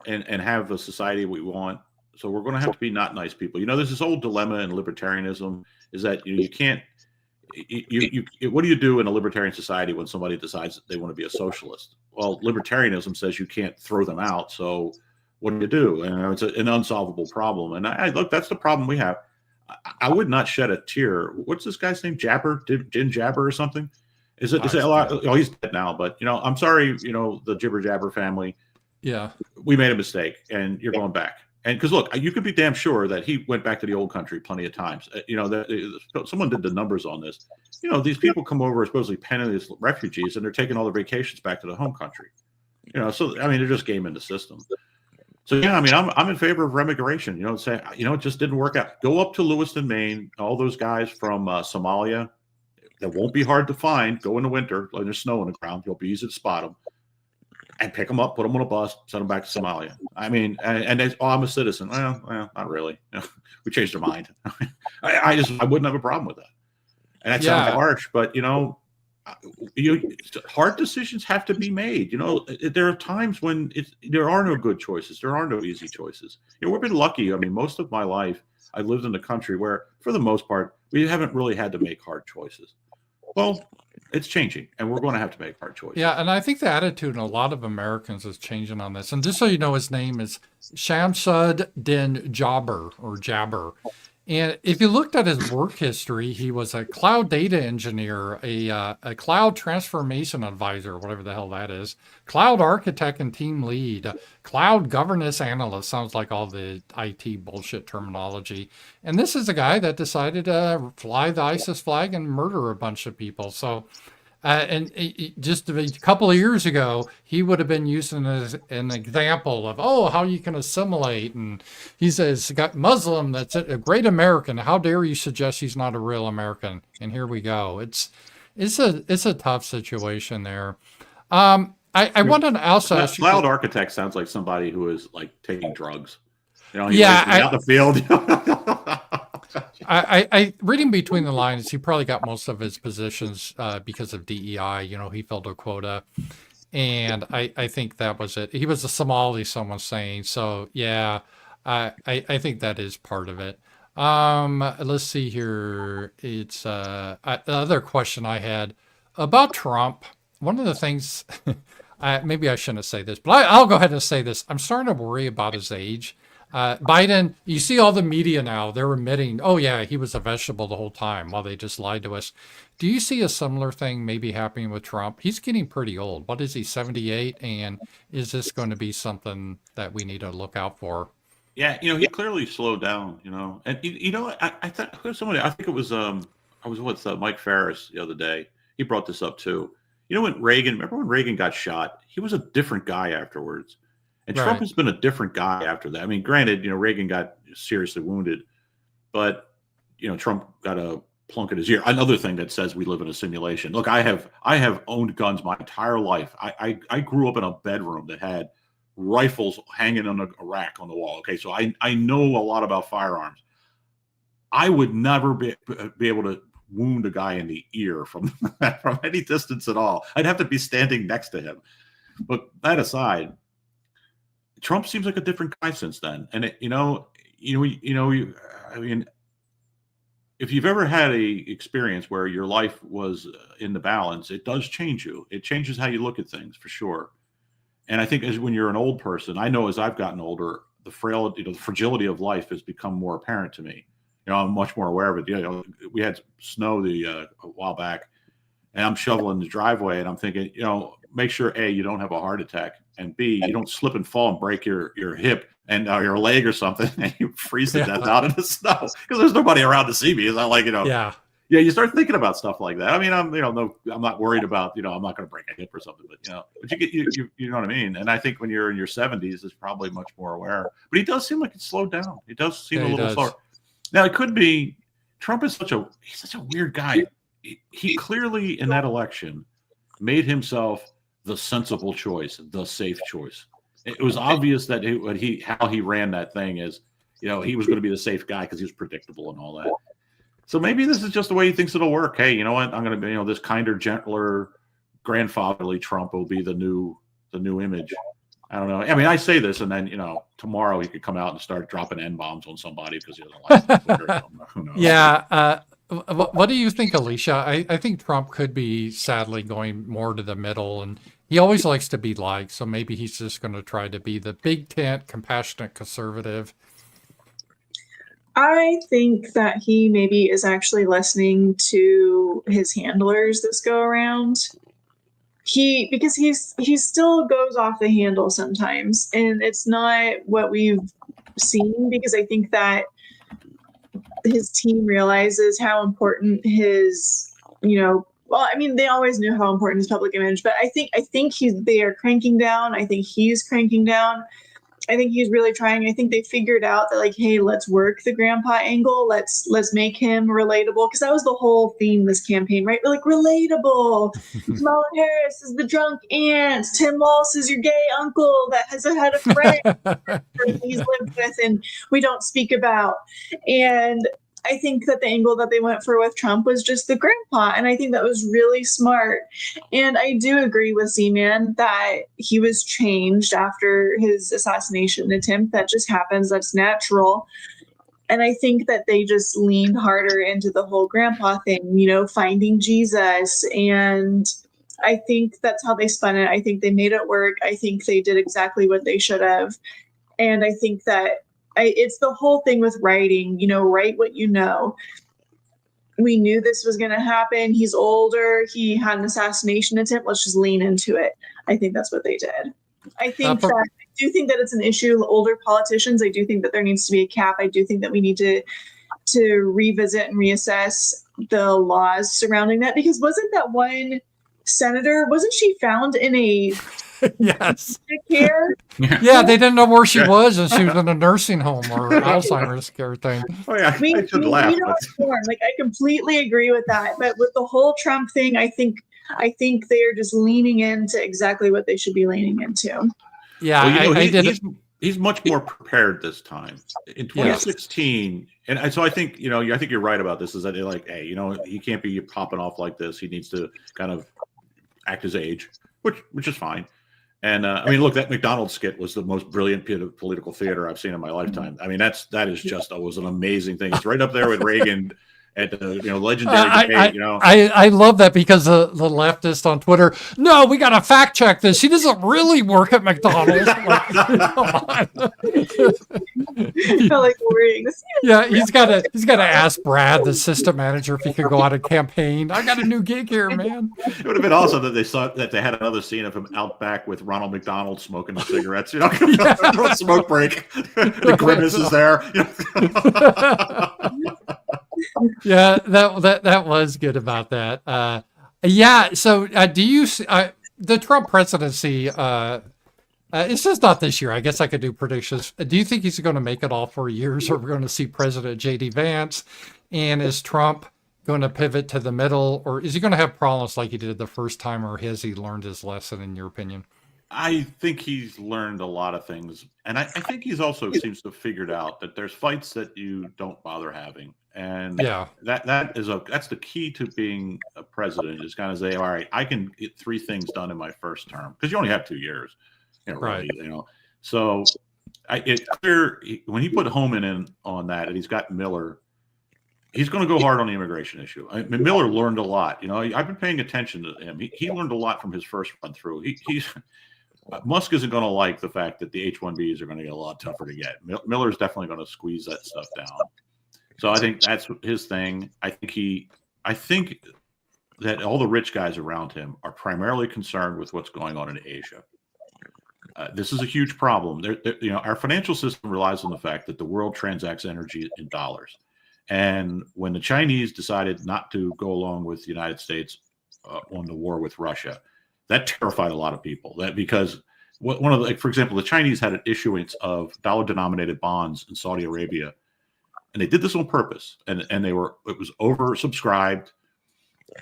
and have the society we want. So we're going to have to be not nice people. There's this old dilemma in libertarianism is that you can't. What do you do in a libertarian society when somebody decides that they want to be a socialist? Well, libertarianism says you can't throw them out. So what do? And it's an unsolvable problem. And I look, that's the problem we have. I would not shed a tear. What's this guy's name? Jabber, Jin Jabber or something? Is it a lot? Oh, he's dead now. But I'm sorry. The Jibber Jabber family. Yeah, we made a mistake, and you're going back. And because look, you could be damn sure that he went back to the old country plenty of times. Someone did the numbers on this. These people come over as supposedly penniless refugees, and they're taking all their vacations back to the home country. So I mean, they're just gaming the system. So yeah, I mean, I'm in favor of remigration. Say it just didn't work out. Go up to Lewiston, Maine. All those guys from Somalia, that won't be hard to find. Go in the winter when there's snow on the ground. You'll be easy to spot them. And pick them up, put them on a bus, send them back to Somalia. I mean, and they, I'm a citizen. Well, not really. We changed our mind. I wouldn't have a problem with that. And that sounds harsh, but hard decisions have to be made. There are times when there are no good choices. There are no easy choices. We've been lucky. I mean, most of my life, I've lived in a country where, for the most part, we haven't really had to make hard choices. Well, it's changing, and we're going to have to make hard choices. Yeah, and I think the attitude in a lot of Americans is changing on this. And just so you know, his name is Shamsud Din Jabber, or Jabber. And if you looked at his work history, he was a cloud data engineer, a cloud transformation advisor, whatever the hell that is, cloud architect and team lead, cloud governance analyst, sounds like all the IT bullshit terminology. And this is a guy that decided to fly the ISIS flag and murder a bunch of people. So, just a couple of years ago, he would have been using as an example of, how you can assimilate. And he says, got Muslim, that's a great American. How dare you suggest he's not a real American? And here we go. It's a tough situation there. I wanted to also ask you. Cloud architect sounds like somebody who is like taking drugs. Out the field. I reading between the lines, he probably got most of his positions because of DEI. He filled a quota, and I think that was it. He was a Somali, someone's saying. So yeah, I think that is part of it. Let's see here. It's the other question I had about Trump. One of the things, maybe I shouldn't say this, but I'll go ahead and say this. I'm starting to worry about his age. Biden, you see all the media now, they're admitting, oh yeah, he was a vegetable the whole time while they just lied to us. Do you see a similar thing maybe happening with Trump? He's getting pretty old. What is he, 78? And is this going to be something that we need to look out for? Yeah, he clearly slowed down, and I thought somebody, I think it was, I was with Mike Ferris the other day. He brought this up too. Remember when Reagan got shot? He was a different guy afterwards. And Trump has been a different guy after that. I mean, granted, Reagan got seriously wounded, but Trump got a plunk in his ear. Another thing that says we live in a simulation. Look, I have owned guns my entire life. I grew up in a bedroom that had rifles hanging on a rack on the wall. Okay, so I know a lot about firearms. I would never be able to wound a guy in the ear from any distance at all. I'd have to be standing next to him. But that aside, Trump seems like a different guy since then. And I mean, if you've ever had a experience where your life was in the balance, it does change you. It changes how you look at things for sure. And I think as when you're an old person, I know as I've gotten older, the fragility of life has become more apparent to me. I'm much more aware of it. We had snow a while back, and I'm shoveling the driveway, and I'm thinking, make sure A, you don't have a heart attack, and B, you don't slip and fall and break your hip and your leg or something, and you freeze to death out in the snow because there's nobody around to see me. It's not like Yeah, you start thinking about stuff like that. I mean, I'm not worried about I'm not going to break a hip or something, but you know what I mean. And I think when you're in your 70s, it's probably much more aware. But he does seem like it's slowed down. He does seem a little slower. Now it could be Trump is such a weird guy. he clearly in that election made himself the sensible choice, the safe choice. It was obvious that how he ran that thing is, he was going to be the safe guy because he was predictable and all that. So maybe this is just the way he thinks it'll work. Hey, you know what? I'm going to be, this kinder, gentler, grandfatherly Trump will be the new image. I don't know. I mean, I say this, and then tomorrow he could come out and start dropping N-bombs on somebody because he doesn't like Twitter. Who knows? Yeah. What do you think, Alicia? I think Trump could be sadly going more to the middle, and he always likes to be liked. So maybe he's just going to try to be the big tent, compassionate conservative. I think that he maybe is actually listening to his handlers this go around. Because he still goes off the handle sometimes, and it's not what we've seen, because I think that his team realizes how important his, they always knew how important his public image, but I think they are cranking down. I think he's cranking down. I think he's really trying. I think they figured out that, like, hey, let's work the grandpa angle. Let's make him relatable, because that was the whole theme this campaign, right? We're like, relatable. Kamala Harris is the drunk aunt. Tim Walz is your gay uncle that has had a friend that he's lived with and we don't speak about. And I think that the angle that they went for with Trump was just the grandpa. And I think that was really smart. And I do agree with ZMAN that he was changed after his assassination attempt. That just happens. That's natural. And I think that they just leaned harder into the whole grandpa thing, finding Jesus. And I think that's how they spun it. I think they made it work. I think they did exactly what they should have. And I think that it's the whole thing with writing, write what you know. We knew this was going to happen. He's older. He had an assassination attempt. Let's just lean into it. I think that's what they did. I do think that it's an issue. Older politicians, I do think that there needs to be a cap. I do think that we need to revisit and reassess the laws surrounding that, because wasn't that one senator, wasn't she found in a yes. care? Yeah, they didn't know where she was, and she was in a nursing home or Alzheimer's care thing. Oh yeah, I should laugh. Like, I completely agree with that. But with the whole Trump thing, I think they are just leaning into exactly what they should be leaning into. Yeah, he's much more prepared this time. In 2016, and so I think I think you're right about this. Is that they're like, hey, he can't be popping off like this. He needs to kind of act his age, which is fine. And I mean, look, that McDonald's skit was the most brilliant bit of political theater I've seen in my lifetime. I mean, that is just was an amazing thing. It's right up there with Reagan at the legendary debate. I love that, because the leftist on Twitter, no, we got to fact check this. He doesn't really work at McDonald's. Like, come on. Yeah, he's got to ask Brad, the assistant manager, if he could go out and campaign. I got a new gig here, man. It would have been awesome that they had another scene of him out back with Ronald McDonald smoking the cigarettes. Smoke break. The grimace is there. Yeah, that was good about that. So do you the Trump presidency? It's just not this year. I guess I could do predictions. Do you think he's going to make it all 4 years, or we're going to see President J.D. Vance? And is Trump going to pivot to the middle, or is he going to have problems like he did the first time, or has he learned his lesson, in your opinion? I think he's learned a lot of things, and I think he's also seems to have figured out that there's fights that you don't bother having. And that's the key to being a president, is kind of say, all right, I can get 3 things done in my first term, because you only have 2 years, right? Really, so it's clear when he put Homan in on that, and he's got Miller, he's going to go hard on the immigration issue. Miller learned a lot. I've been paying attention to him. He learned a lot from his first run through. Musk isn't going to like the fact that the H-1Bs are going to get a lot tougher to get. Miller's definitely going to squeeze that stuff down. So I think that's his thing. I think that all the rich guys around him are primarily concerned with what's going on in Asia. This is a huge problem. Our financial system relies on the fact that the world transacts energy in dollars. And when the Chinese decided not to go along with the United States on the war with Russia, that terrified a lot of people. Because for example, the Chinese had an issuance of dollar-denominated bonds in Saudi Arabia. And they did this on purpose, and it was oversubscribed,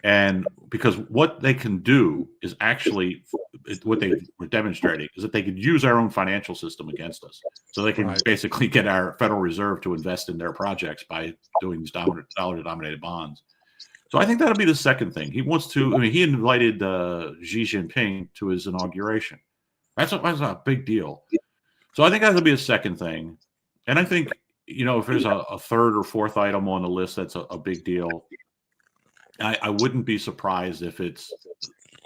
And because what they can do is actually what they were demonstrating is that they could use our own financial system against us. So they can basically get our Federal Reserve to invest in their projects by doing these dollar-denominated bonds. So I think that'll be the second thing. He wants to, I mean, he invited Xi Jinping to his inauguration. That's a big deal. So I think that'll be a second thing. And I think, if there's a third or fourth item on the list that's a big deal, I wouldn't be surprised if it's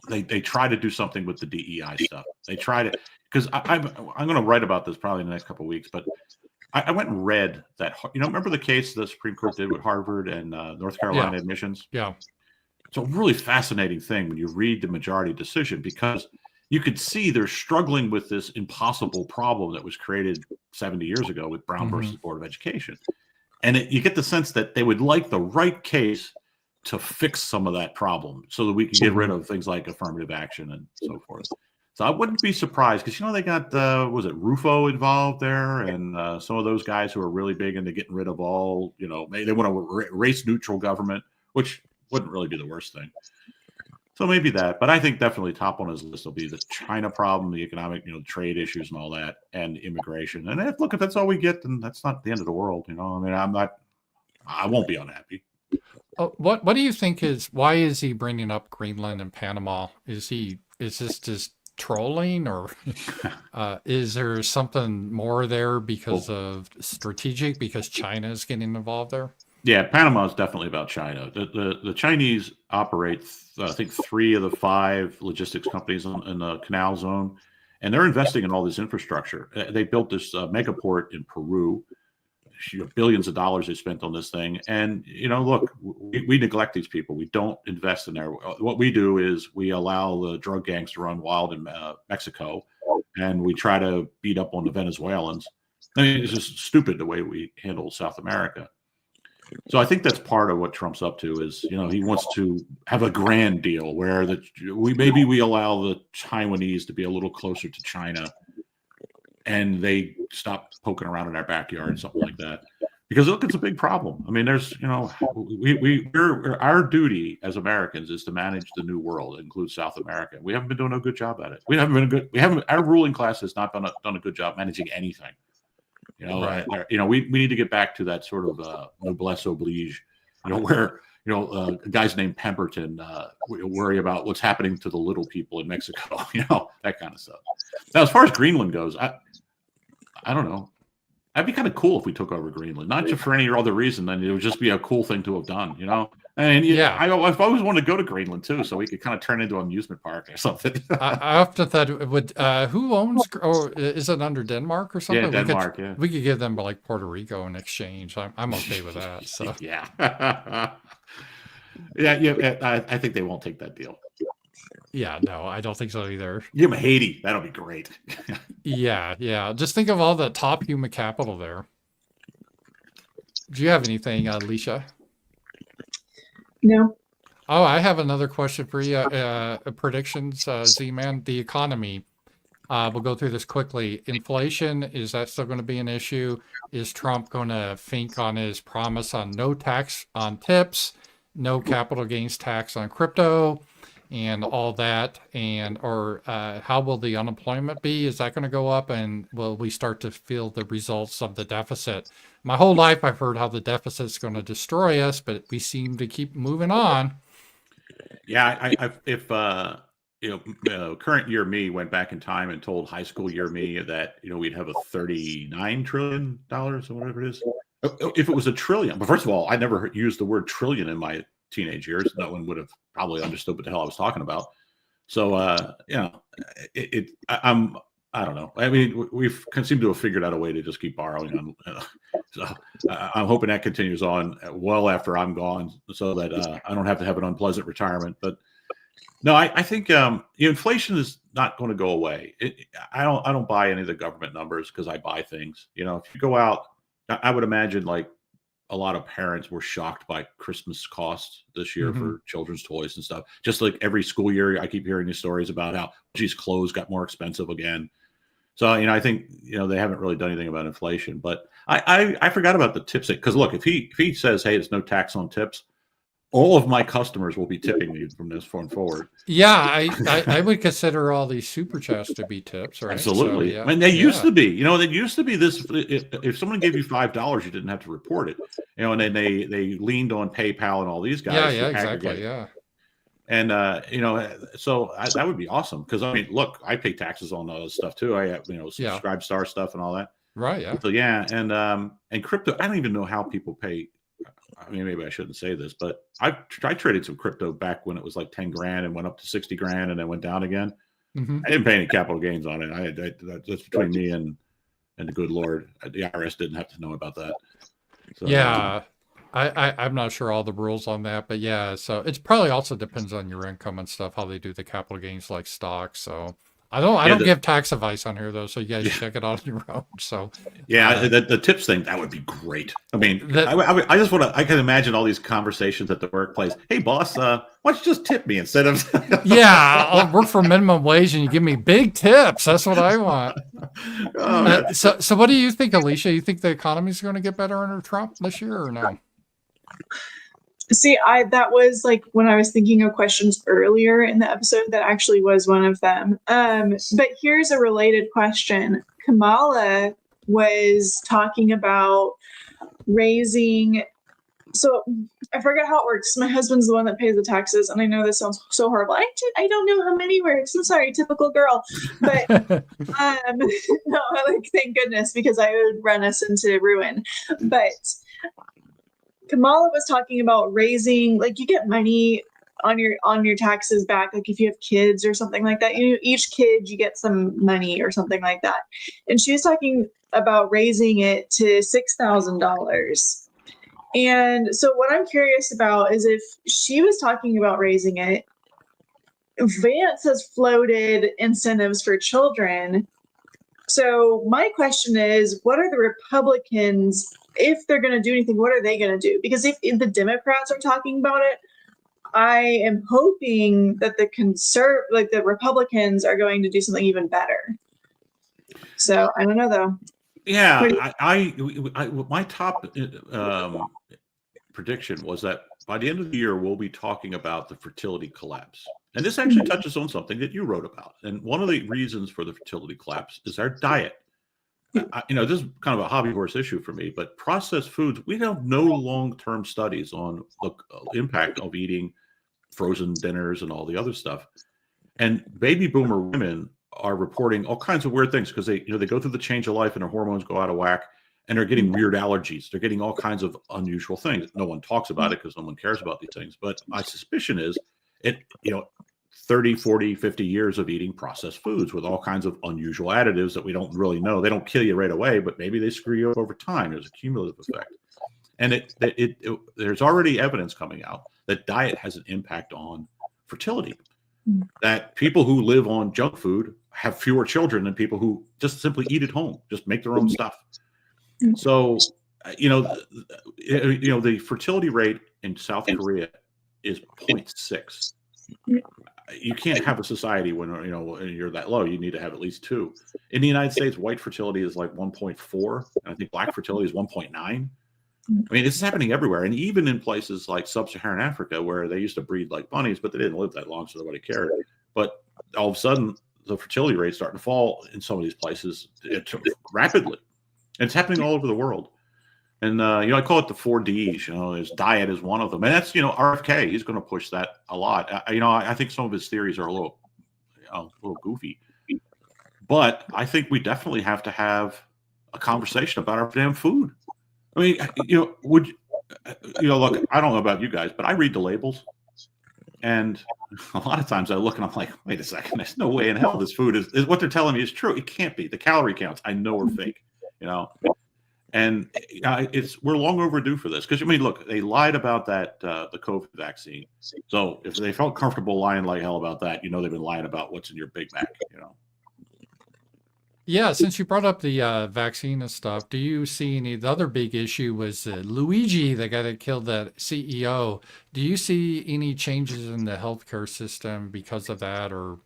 they try to do something with the DEI stuff. They try to, because I'm going to write about this probably in the next couple of weeks, but I went and read that, remember the case the Supreme Court did with Harvard and North Carolina admissions? Yeah. It's a really fascinating thing when you read the majority decision, because you could see they're struggling with this impossible problem that was created 70 years ago with Brown versus Board of Education. And you get the sense that they would like the right case to fix some of that problem so that we can get rid of things like affirmative action and so forth. So I wouldn't be surprised, because, they got, was it Rufo involved there, and some of those guys who are really big into getting rid of all, they want a race neutral government, which wouldn't really be the worst thing. So maybe that, but I think definitely top on his list will be the China problem, the economic, trade issues and all that, and immigration. And if that's all we get, then that's not the end of the world. I mean, I won't be unhappy. What do you think why is he bringing up Greenland and Panama? Is this just trolling, or is there something more there because of strategic, because China is getting involved there? Yeah, Panama is definitely about China. The Chinese operate, I think, 3 of the 5 logistics companies in the canal zone, and they're investing in all this infrastructure. They built this megaport in Peru. Billions of dollars they spent on this thing. And, look, we neglect these people. We don't invest in there. What we do is we allow the drug gangs to run wild in Mexico, and we try to beat up on the Venezuelans. I mean, it's just stupid the way we handle South America. So I think that's part of what Trump's up to is, he wants to have a grand deal where we allow the Taiwanese to be a little closer to China, and they stop poking around in our backyard, something like that. Because look, it's a big problem. I mean, there's, our duty as Americans is to manage the new world, include South America. We haven't been doing a good job at it. Our ruling class has not done a good job managing anything. We need to get back to that sort of noblesse oblige, where guys named Pemberton worry about what's happening to the little people in Mexico, that kind of stuff. Now, as far as Greenland goes, I don't know. That'd be kind of cool if we took over Greenland, not just for any other reason than it would just be a cool thing to have done, And I've always wanted to go to Greenland too, so we could kind of turn into an amusement park or something. I often thought it would. Who owns? Or is it under Denmark or something? Yeah, Denmark. We could give them like Puerto Rico in exchange. I'm okay with that. So yeah. I think they won't take that deal. Yeah, no, I don't think so either. Give them Haiti. That'll be great. Yeah. Just think of all the top human capital there. Do you have anything, Alicia? No. Oh, I have another question for you. Predictions, Z-Man, the economy. We'll go through this quickly. Inflation, is that still going to be an issue? Is Trump going to think on his promise on no tax on tips, no capital gains tax on crypto, and all that? Or how will the unemployment be? Is that going to go up? And will we start to feel the results of the deficit? My whole life, I've heard how the deficit's going to destroy us, but we seem to keep moving on. Yeah, if current year me went back in time and told high school year me that we'd have a $39 trillion or whatever it is, if it was a trillion. But first of all, I never used the word trillion in my teenage years. No one would have probably understood what the hell I was talking about. So I don't know. I mean, we've seemed to have figured out a way to just keep borrowing. So I'm hoping that continues on well after I'm gone, so that I don't have to have an unpleasant retirement. But no, I think inflation is not going to go away. I don't buy any of the government numbers because I buy things. If you go out, I would imagine like a lot of parents were shocked by Christmas costs this year for children's toys and stuff. Just like every school year, I keep hearing these stories about how clothes got more expensive again. So, I think, they haven't really done anything about inflation, but I forgot about the tips, because look, if he says, hey, there's no tax on tips, all of my customers will be tipping me from this point forward. Yeah, I would consider all these super chats to be tips, right? Absolutely. So, yeah. I mean, they used to be, you know, they used to be this. If someone gave you $5, you didn't have to report it, you know, and then they leaned on PayPal and all these guys. Yeah, to exactly. aggregate. Yeah. And you know, so that would be awesome because I mean, look, I pay taxes on all this stuff too. I have, you know, subscribe star stuff and all that. Right. Yeah. So yeah, and crypto. I don't even know how people pay. I mean, maybe I shouldn't say this, but I traded some crypto back when it was like 10 grand and went up to 60 grand and then went down again. Mm-hmm. I didn't pay any capital gains on it. That's between me and the good Lord. The IRS didn't have to know about that. So, yeah. I'm not sure all the rules on that, but yeah, so it's probably also depends on your income and stuff, how they do the capital gains like stocks. So I don't give tax advice on here though, so you guys check it out on your own. So yeah, the tips thing, that would be great. I mean, I just want to. I can imagine all these conversations at the workplace. Hey, boss, why don't you just tip me instead of? Yeah, I'll work for minimum wage and you give me big tips. That's what I want. So what do you think, Alicia? You think the economy is going to get better under Trump this year or no? See, that was like when I was thinking of questions earlier in the episode, that actually was one of them. But here's a related question. Kamala was talking about raising. So I forget how it works. My husband's the one that pays the taxes, and I know this sounds so horrible. I don't know how many works. I'm sorry, typical girl. But no, like thank goodness, because I would run us into ruin. But Kamala was talking about raising, like you get money on your taxes back, like if you have kids or something like that. Each kid you get some money or something like that. And she was talking about raising it to $6,000. And so what I'm curious about is if she was talking about raising it, Vance has floated incentives for children. So my question is, what are the Republicans, if they're going to do anything, what are they going to do? Because if the Democrats are talking about it, I am hoping that the Republicans are going to do something even better. So I don't know though. Yeah, my top prediction was that by the end of the year, we'll be talking about the fertility collapse. And this actually touches on something that you wrote about. And one of the reasons for the fertility collapse is our diet. You know, this is kind of a hobby horse issue for me, but processed foods, we have no long-term studies on the impact of eating frozen dinners and all the other stuff. And baby boomer women are reporting all kinds of weird things because they go through the change of life and their hormones go out of whack and they're getting weird allergies. They're getting all kinds of unusual things. No one talks about it because no one cares about these things. But my suspicion is 30, 40, 50 years of eating processed foods with all kinds of unusual additives that we don't really know. They don't kill you right away, but maybe they screw you up over time. There's a cumulative effect. And there's already evidence coming out that diet has an impact on fertility. That people who live on junk food have fewer children than people who just simply eat at home, just make their own stuff. So, the fertility rate in South Korea is 0.6. You can't have a society when you're that low. You need to have at least 2. In the United States, white fertility is like 1.4, and I think black fertility is 1.9. I mean, this is happening everywhere, and even in places like sub-Saharan Africa, where they used to breed like bunnies, but they didn't live that long, so nobody cared. But all of a sudden, the fertility rate's starting to fall in some of these places rapidly, and it's happening all over the world. And I call it the 4Ds. His diet is one of them, and that's RFK. He's going to push that a lot. I think some of his theories are a little goofy, but I think we definitely have to have a conversation about our damn food. I mean, look, I don't know about you guys, but I read the labels, and a lot of times I look and I'm like, wait a second, there's no way in hell this food is what they're telling me is true. It can't be. The calorie counts I know are fake. And we're long overdue for this because look, they lied about that the COVID vaccine. So if they felt comfortable lying like hell about that, they've been lying about what's in your Big Mac. Yeah, since you brought up the vaccine and stuff, do you see the other big issue was Luigi, the guy that killed that CEO? Do you see any changes in the healthcare system because of that, or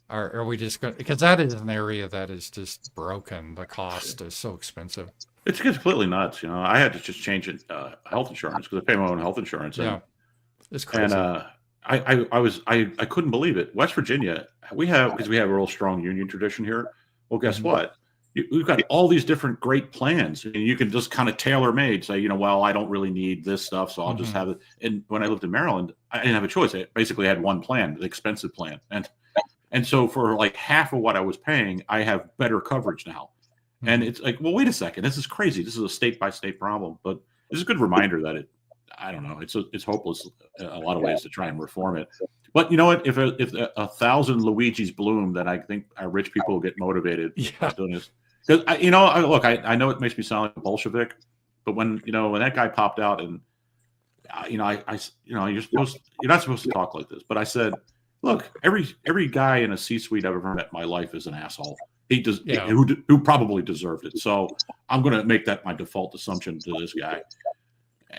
are we just going? Because that is an area that is just broken. The cost is so expensive. It's completely nuts. I had to just change health insurance because I pay my own health insurance. And It's crazy. And I couldn't believe it. West Virginia, because we have a real strong union tradition here. Well, guess what? We've got all these different great plans, and you can just kind of tailor made say, well, I don't really need this stuff, so I'll just have it. And when I lived in Maryland, I didn't have a choice. I basically had one plan, the expensive plan, and so for like half of what I was paying, I have better coverage now. And it's like, well, wait a second, this is crazy. This is a state by state problem, but it's a good reminder that I don't know, it's hopeless in a lot of ways to try and reform it. But you know what? If 1,000 Luigi's bloom, then I think our rich people will get motivated by doing this. Because I know it makes me sound like a Bolshevik, but when that guy popped out and you're not supposed to talk like this, but I said, look, every guy in a C-suite I've ever met in my life is an asshole. He does, who probably deserved it. So I'm going to make that my default assumption to this guy.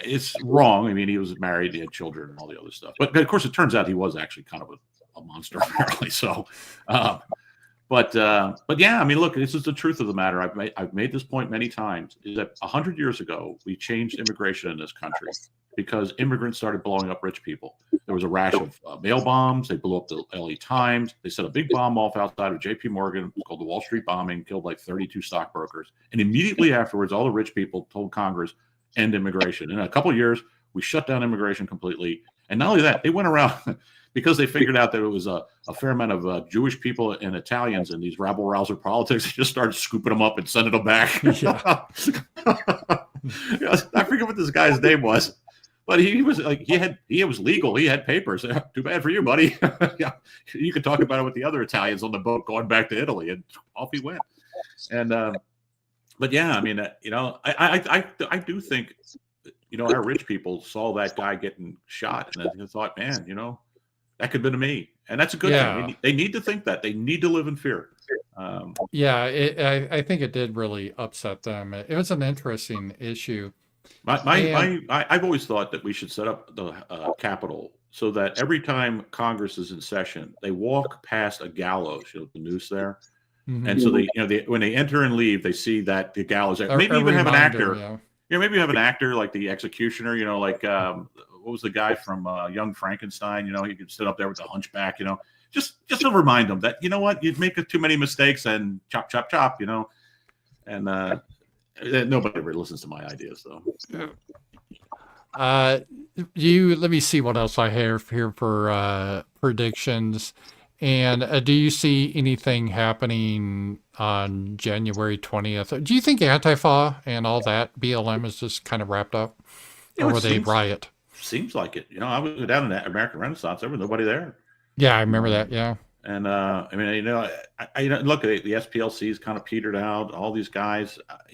It's wrong. I mean, he was married, he had children, and all the other stuff. But of course, it turns out he was actually kind of a monster, apparently. So, but yeah, I mean, look, this is the truth of the matter. I've made this point many times. Is that 100 years ago we changed immigration in this country because immigrants started blowing up rich people. There was a rash of mail bombs. They blew up the LA Times. They set a big bomb off outside of J.P. Morgan called the Wall Street bombing, killed like 32 stockbrokers. And immediately afterwards, all the rich people told Congress, end immigration. In a couple of years, we shut down immigration completely. And not only that, they went around because they figured out that it was a fair amount of Jewish people and Italians in these rabble-rouser politics. They just started scooping them up and sending them back. I forget what this guy's name was, but he was like he was legal. He had papers. Too bad for you, buddy. You could talk about it with the other Italians on the boat going back to Italy, and off he went. And but yeah, I mean, I do think, our rich people saw that guy getting shot and they thought, man, that could have been me. And that's a good thing. They need to think that. They need to live in fear. I think it did really upset them. It was an interesting issue. I've always thought that we should set up the Capitol so that every time Congress is in session, they walk past a gallows, the noose there. And so they when they enter and leave, they see that the gallows. Maybe even have an actor. Maybe you have an actor like the executioner. Like what was the guy from Young Frankenstein? He could sit up there with the hunchback. Just to remind them that you'd make too many mistakes and chop, chop, chop. And nobody ever listens to my ideas though. Let me see what else I have here for predictions. And do you see anything happening on January 20th? Do you think Antifa and all that BLM is just kind of wrapped up, or will they riot? Seems like it. I was down in that American Renaissance. There was nobody there. Yeah, I remember that. Yeah. And I mean, I look at the SPLC's kind of petered out. All these guys, I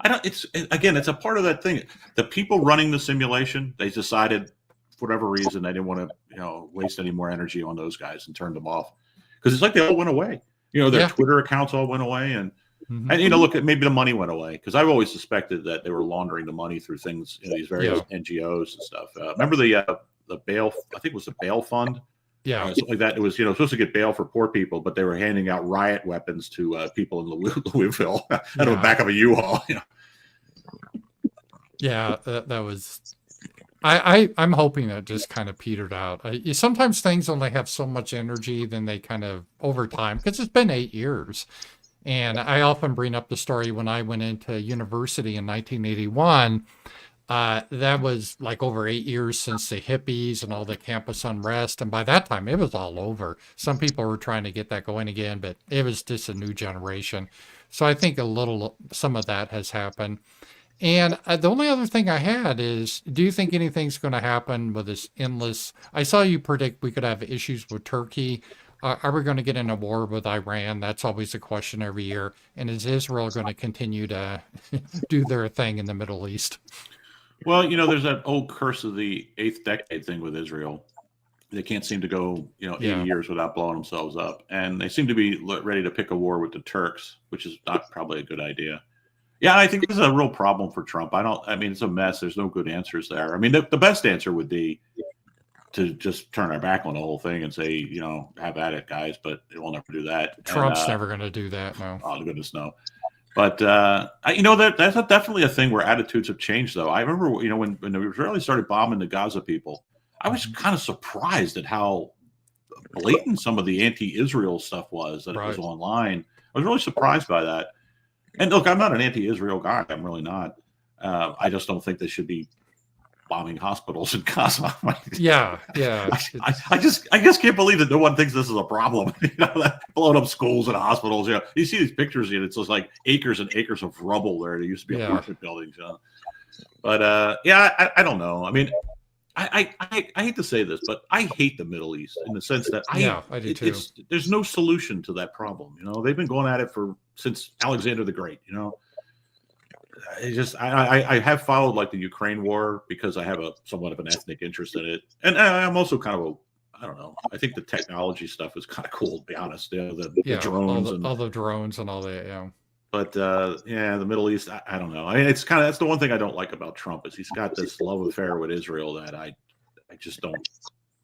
don't. It's a part of that thing. The people running the simulation, they decided, for whatever reason, they didn't want to, waste any more energy on those guys and turned them off because it's like they all went away. Their Twitter accounts all went away, and look, maybe the money went away because I've always suspected that they were laundering the money through things, these various NGOs and stuff. Remember the bail? I think it was the bail fund. Yeah, something like that. It was supposed to get bail for poor people, but they were handing out riot weapons to people in Louisville out of the back of a U-Haul. Yeah, that was. I'm hoping that just kind of petered out. Sometimes things only have so much energy, then they kind of over time, because it's been 8 years. And I often bring up the story when I went into university in 1981. That was like over 8 years since the hippies and all the campus unrest. And by that time, it was all over. Some people were trying to get that going again, but it was just a new generation. So I think some of that has happened. And the only other thing I had is, do you think anything's going to happen with this endless? I saw you predict we could have issues with Turkey. Are we going to get in a war with Iran? That's always a question every year. And is Israel going to continue to do their thing in the Middle East? Well, there's that old curse of the 8th decade thing with Israel. They can't seem to go, 80 years without blowing themselves up. And they seem to be ready to pick a war with the Turks, which is not probably a good idea. Yeah, I think this is a real problem for Trump. It's a mess. There's no good answers there. I mean, the best answer would be to just turn our back on the whole thing and say, have at it, guys, but it will never do that. Trump's never going to do that, no. Oh, goodness, no. But, that's definitely a thing where attitudes have changed, though. I remember, when the Israelis started bombing the Gaza people, I was kind of surprised at how blatant some of the anti-Israel stuff was that it was online. I was really surprised by that. And look, I'm not an anti-Israel guy. I'm really not. I just don't think they should be bombing hospitals in Gaza. Yeah. I just can't believe that no one thinks this is a problem. Blowing up schools and hospitals. You see these pictures, and it's just like acres and acres of rubble there. There used to be apartment buildings. But I don't know. I mean, I hate to say this, but I hate the Middle East in the sense that I do too. There's no solution to that problem. They've been going at it since Alexander the Great. I have followed like the Ukraine war because I have somewhat of an ethnic interest in it, and I'm also kind of I don't know. I think the technology stuff is kind of cool, to be honest. The drones all the drones and all that. Yeah. But the Middle East, I don't know. I mean, that's the one thing I don't like about Trump is he's got this love affair with Israel that I just don't.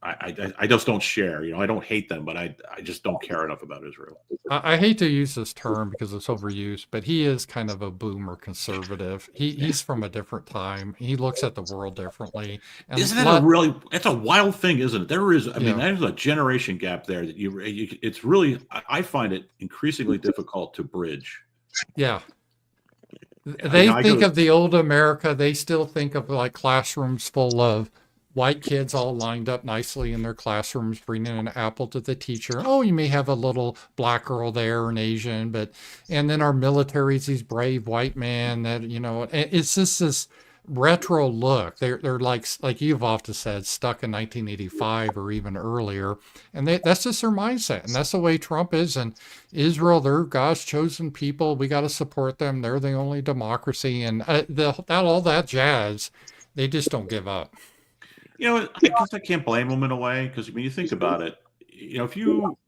I just don't share. I don't hate them, but I just don't care enough about Israel. I hate to use this term because it's overused, but he is kind of a boomer conservative. He's from a different time. He looks at the world differently. And isn't that it's a wild thing, isn't it? There is, I mean, there's a generation gap there that it's really, I find it increasingly difficult to bridge. Yeah. They think of the old America. They still think of like classrooms full of white kids all lined up nicely in their classrooms, bringing an apple to the teacher. Oh, you may have a little black girl there, an Asian, and then our military is these brave white men that, it's just this retro look. They're like you've often said, stuck in 1985 or even earlier. And that's just their mindset. And that's the way Trump is. And Israel, they're God's chosen people. We got to support them. They're the only democracy. And all that jazz, they just don't give up. I guess I can't blame them in a way, because when you think about it, if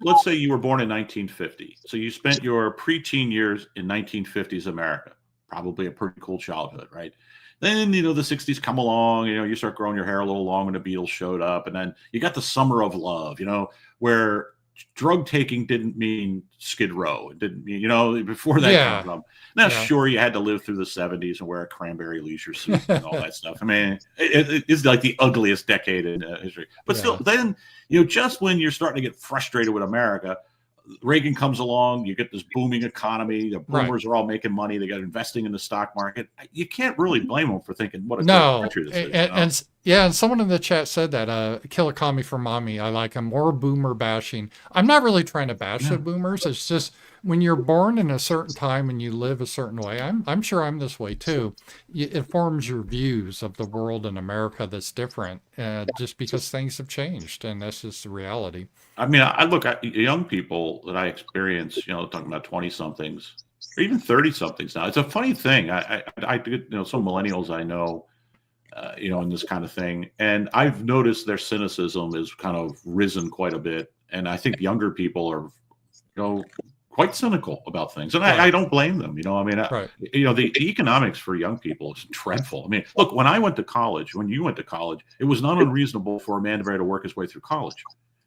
let's say you were born in 1950, so you spent your preteen years in 1950s America, probably a pretty cool childhood, right? Then, the 60s come along, you start growing your hair a little long when the Beatles showed up. And then you got the summer of love, where drug taking didn't mean Skid Row. It didn't mean, before that. Now, sure, you had to live through the 70s and wear a cranberry leisure suit and all that stuff. I mean, it's like the ugliest decade in history. But still, then, just when you're starting to get frustrated with America, Reagan comes along, you get this booming economy, the boomers are all making money, they got investing in the stock market. You can't really blame them for thinking what a great country this is. And someone in the chat said that, kill a commie for mommy. I like him. More boomer bashing. I'm not really trying to bash the boomers. It's just when you're born in a certain time and you live a certain way, I'm sure I'm this way too. It forms your views of the world in America that's different, just because things have changed, and that's just the reality. I mean, I look at young people that I experience, talking about 20-somethings, or even 30-somethings now. It's a funny thing. I some millennials I know, in this kind of thing. And I've noticed their cynicism is kind of risen quite a bit. And I think younger people are, quite cynical about things. And I don't blame them. The economics for young people is dreadful. I mean, look, when you went to college, it was not unreasonable for a man to be able to work his way through college.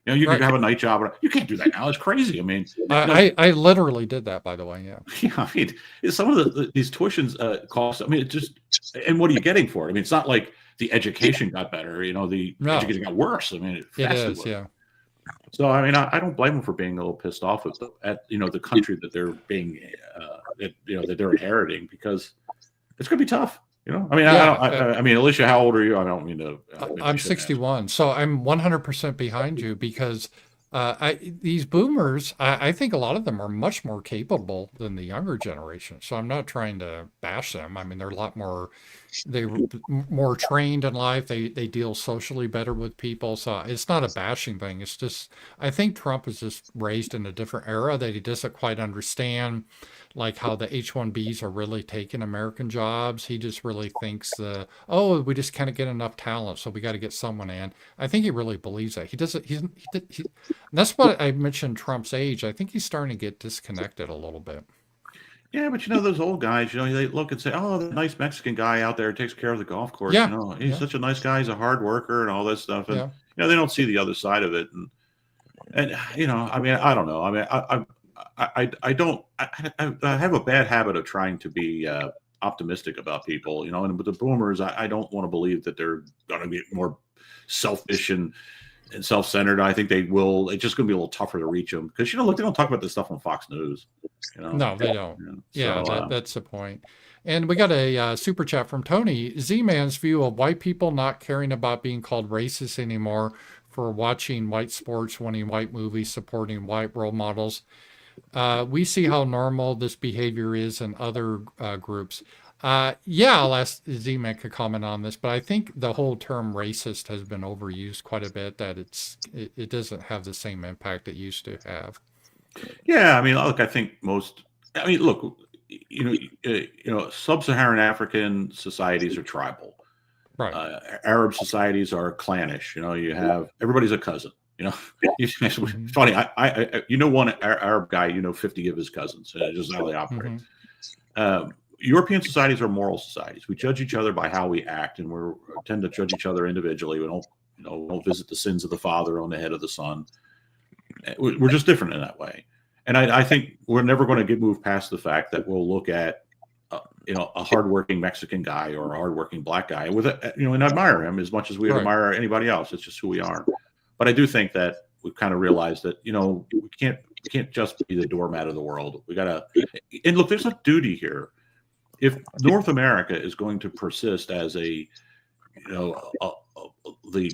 You could have a night job. You can't do that now. It's crazy. I mean, I literally did that, by the way. Yeah. Yeah. I mean, some of these tuitions costs. I mean, it just. And what are you getting for it? I mean, it's not like the education got better. The education got worse. I mean, it is. Yeah. So I mean, I don't blame them for being a little pissed off at the country that they're being that they're inheriting, because it's going to be tough. I mean, Alicia, how old are you? I don't mean to. I'm 61, so I'm 100% behind you, because these boomers, I think a lot of them are much more capable than the younger generation. So I'm not trying to bash them. I mean, they're more trained in life. They deal socially better with people. So it's not a bashing thing. It's just, I think Trump is just raised in a different era that he doesn't quite understand, like how the H-1Bs are really taking American jobs. He just really thinks we just can't get enough talent, so we got to get someone in. I think he really believes that. He doesn't. That's what I mentioned. Trump's age. I think he's starting to get disconnected a little bit. Yeah, but those old guys, they look and say, "Oh, that nice Mexican guy out there takes care of the golf course. Yeah, he's such a nice guy. He's a hard worker and all this stuff." And they don't see the other side of it. And I mean, I don't know. I mean, I have a bad habit of trying to be optimistic about people, and with the boomers, I don't want to believe that they're going to get more selfish and self-centered. I think they will. It's just going to be a little tougher to reach them because look, they don't talk about this stuff on Fox News. No, they don't. Yeah, so, that's the point. And we got a super chat from Tony. Z-Man's view of white people not caring about being called racist anymore for watching white sports, winning white movies, supporting white role models. We see how normal this behavior is in other groups. I'll ask Z-Man could comment on this, but I think the whole term racist has been overused quite a bit, that it doesn't have the same impact it used to have. Yeah, I mean, look, I think look, sub-Saharan African societies are tribal. Right. Arab societies are clannish. You have everybody's a cousin. It's funny. I one Arab guy, 50 of his cousins. Just how they operate. European societies are moral societies. We judge each other by how we act, and we tend to judge each other individually. We don't visit the sins of the father on the head of the son. We're just different in that way. And I think we're never going to move past the fact that we'll look at a hardworking Mexican guy or a hardworking black guy and admire him as much as we admire anybody else. It's just who we are. But I do think that we've kind of realized that we can't just be the doormat of the world. We gotta, and look, there's a duty here. If North America is going to persist as the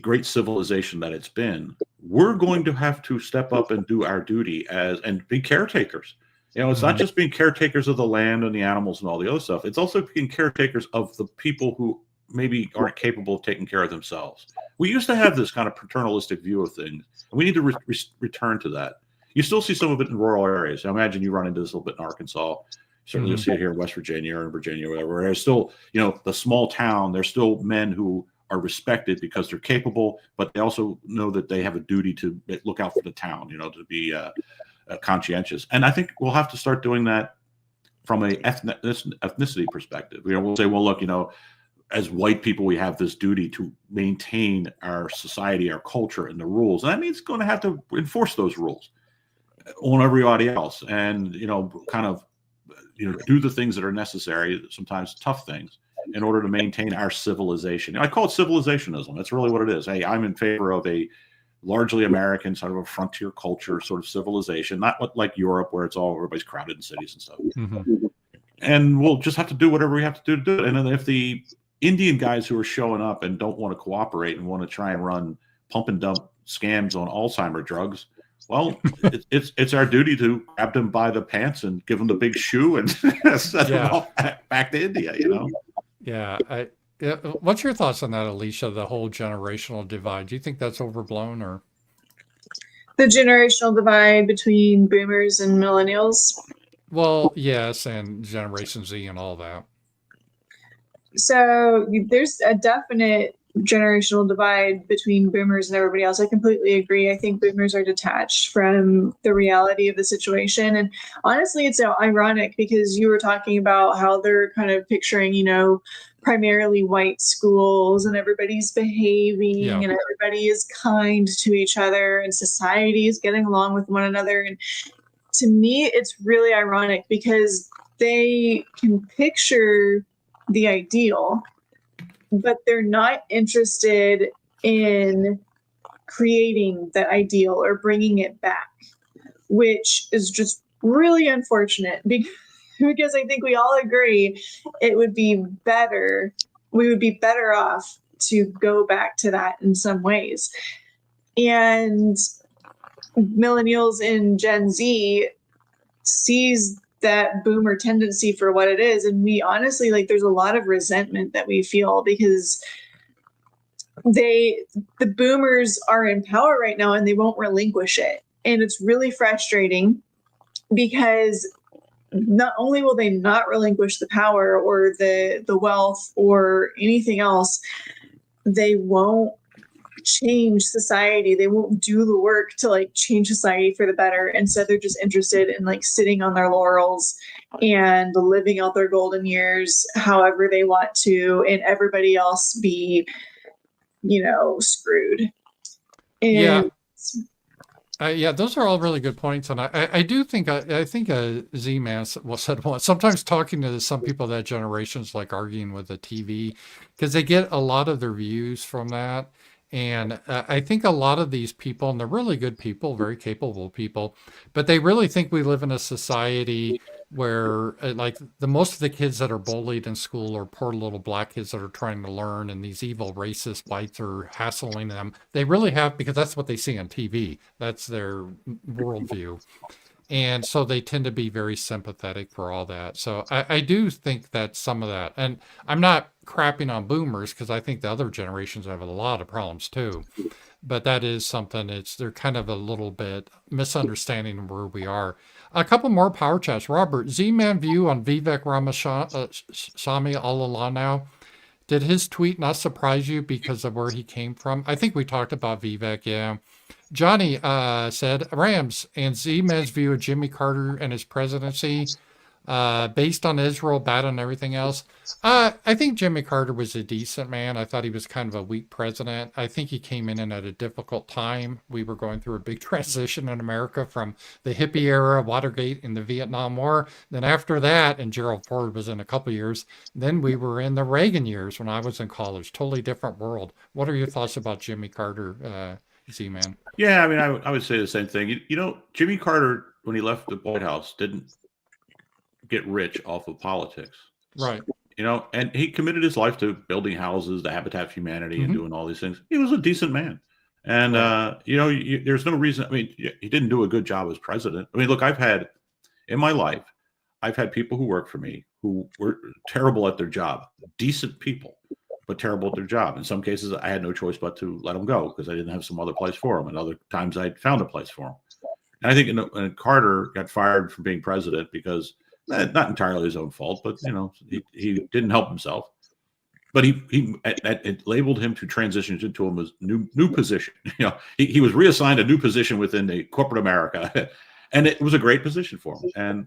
great civilization that it's been, we're going to have to step up and do our duty and be caretakers. It's not just being caretakers of the land and the animals and all the other stuff. It's also being caretakers of the people who maybe aren't capable of taking care of themselves. We used to have this kind of paternalistic view of things, and we need to return to that. You still see some of it in rural areas. I imagine you run into this a little bit in Arkansas. Certainly you'll see it here in West Virginia or in Virginia or whatever. Where there's still, the small town, there's still men who are respected because they're capable, but they also know that they have a duty to look out for the town, to be conscientious. And I think we'll have to start doing that from a ethnicity perspective. We'll say, well, look, as white people, we have this duty to maintain our society, our culture, and the rules. And that means going to have to enforce those rules on everybody else, and kind of do the things that are necessary, sometimes tough things, in order to maintain our civilization. I call it civilizationism. That's really what it is. Hey, I'm in favor of a largely American sort of a frontier culture sort of civilization, not like Europe where it's all everybody's crowded in cities and stuff. And we'll just have to do whatever we have to do to do it. And then if the Indian guys who are showing up and don't want to cooperate and want to try and run pump and dump scams on Alzheimer drugs, well, it's our duty to grab them by the pants and give them the big shoe and send them off back to India, Yeah. What's your thoughts on that, Alicia, the whole generational divide? Do you think that's overblown, or? The generational divide between boomers and millennials? Well, yes, and Generation Z and all that. So there's a definite generational divide between boomers and everybody else. I completely agree. I think boomers are detached from the reality of the situation. And honestly, it's so ironic because you were talking about how they're kind of picturing, primarily white schools and everybody's behaving and everybody is kind to each other and society is getting along with one another. And to me, it's really ironic because they can picture the ideal, but they're not interested in creating that ideal or bringing it back, which is just really unfortunate because I think we all agree it would be better. We would be better off to go back to that in some ways. And millennials and Gen Z sees that boomer tendency for what it is. And we honestly, there's a lot of resentment that we feel because the boomers are in power right now and they won't relinquish it. And it's really frustrating because not only will they not relinquish the power or the wealth or anything else, they won't change society. They won't do the work to change society for the better. Instead, they're just interested in sitting on their laurels and living out their golden years however they want to, and everybody else be, screwed. And those are all really good points, and I do think I think Z-Man said once. Sometimes talking to some people of that generation is like arguing with a TV because they get a lot of their views from that. And I think a lot of these people, and they're really good people, very capable people, but they really think we live in a society where, like, the most of the kids that are bullied in school are poor little black kids that are trying to learn, and these evil racist whites are hassling them. They really have, because that's what they see on TV. That's their worldview. And so they tend to be very sympathetic for all that. So I do think that some of that, and I'm not crapping on boomers because I think the other generations have a lot of problems too. But that is something, they're kind of a little bit misunderstanding where we are. A couple more power chats. Robert, Z-Man view on Vivek Ramaswamy all along now. Did his tweet not surprise you because of where he came from? I think we talked about Vivek, yeah. Johnny said, Rams and Z-Man's view of Jimmy Carter and his presidency, based on Israel, bad on everything else. I think Jimmy Carter was a decent man. I thought he was kind of a weak president. I think he came in at a difficult time. We were going through a big transition in America from the hippie era, Watergate, and the Vietnam War. Then after that, and Gerald Ford was in a couple years, then we were in the Reagan years when I was in college. Totally different world. What are your thoughts about Jimmy Carter, Z-Man? Yeah, I mean, I would say the same thing. You know, Jimmy Carter, when he left the White House, didn't get rich off of politics. Right. You know, and he committed his life to building houses, the Habitat for Humanity, and doing all these things. He was a decent man. And, you know, there's no reason. I mean, he didn't do a good job as president. I mean, look, in my life, I've had people who work for me who were terrible at their job, decent people, but terrible at their job. In some cases, I had no choice but to let them go because I didn't have some other place for them. And other times I found a place for them. And I think Carter got fired from being president because not entirely his own fault, but, you know, he didn't help himself. But it labeled him to transition into a new position. You know, he was reassigned a new position within the corporate America, and it was a great position for him. And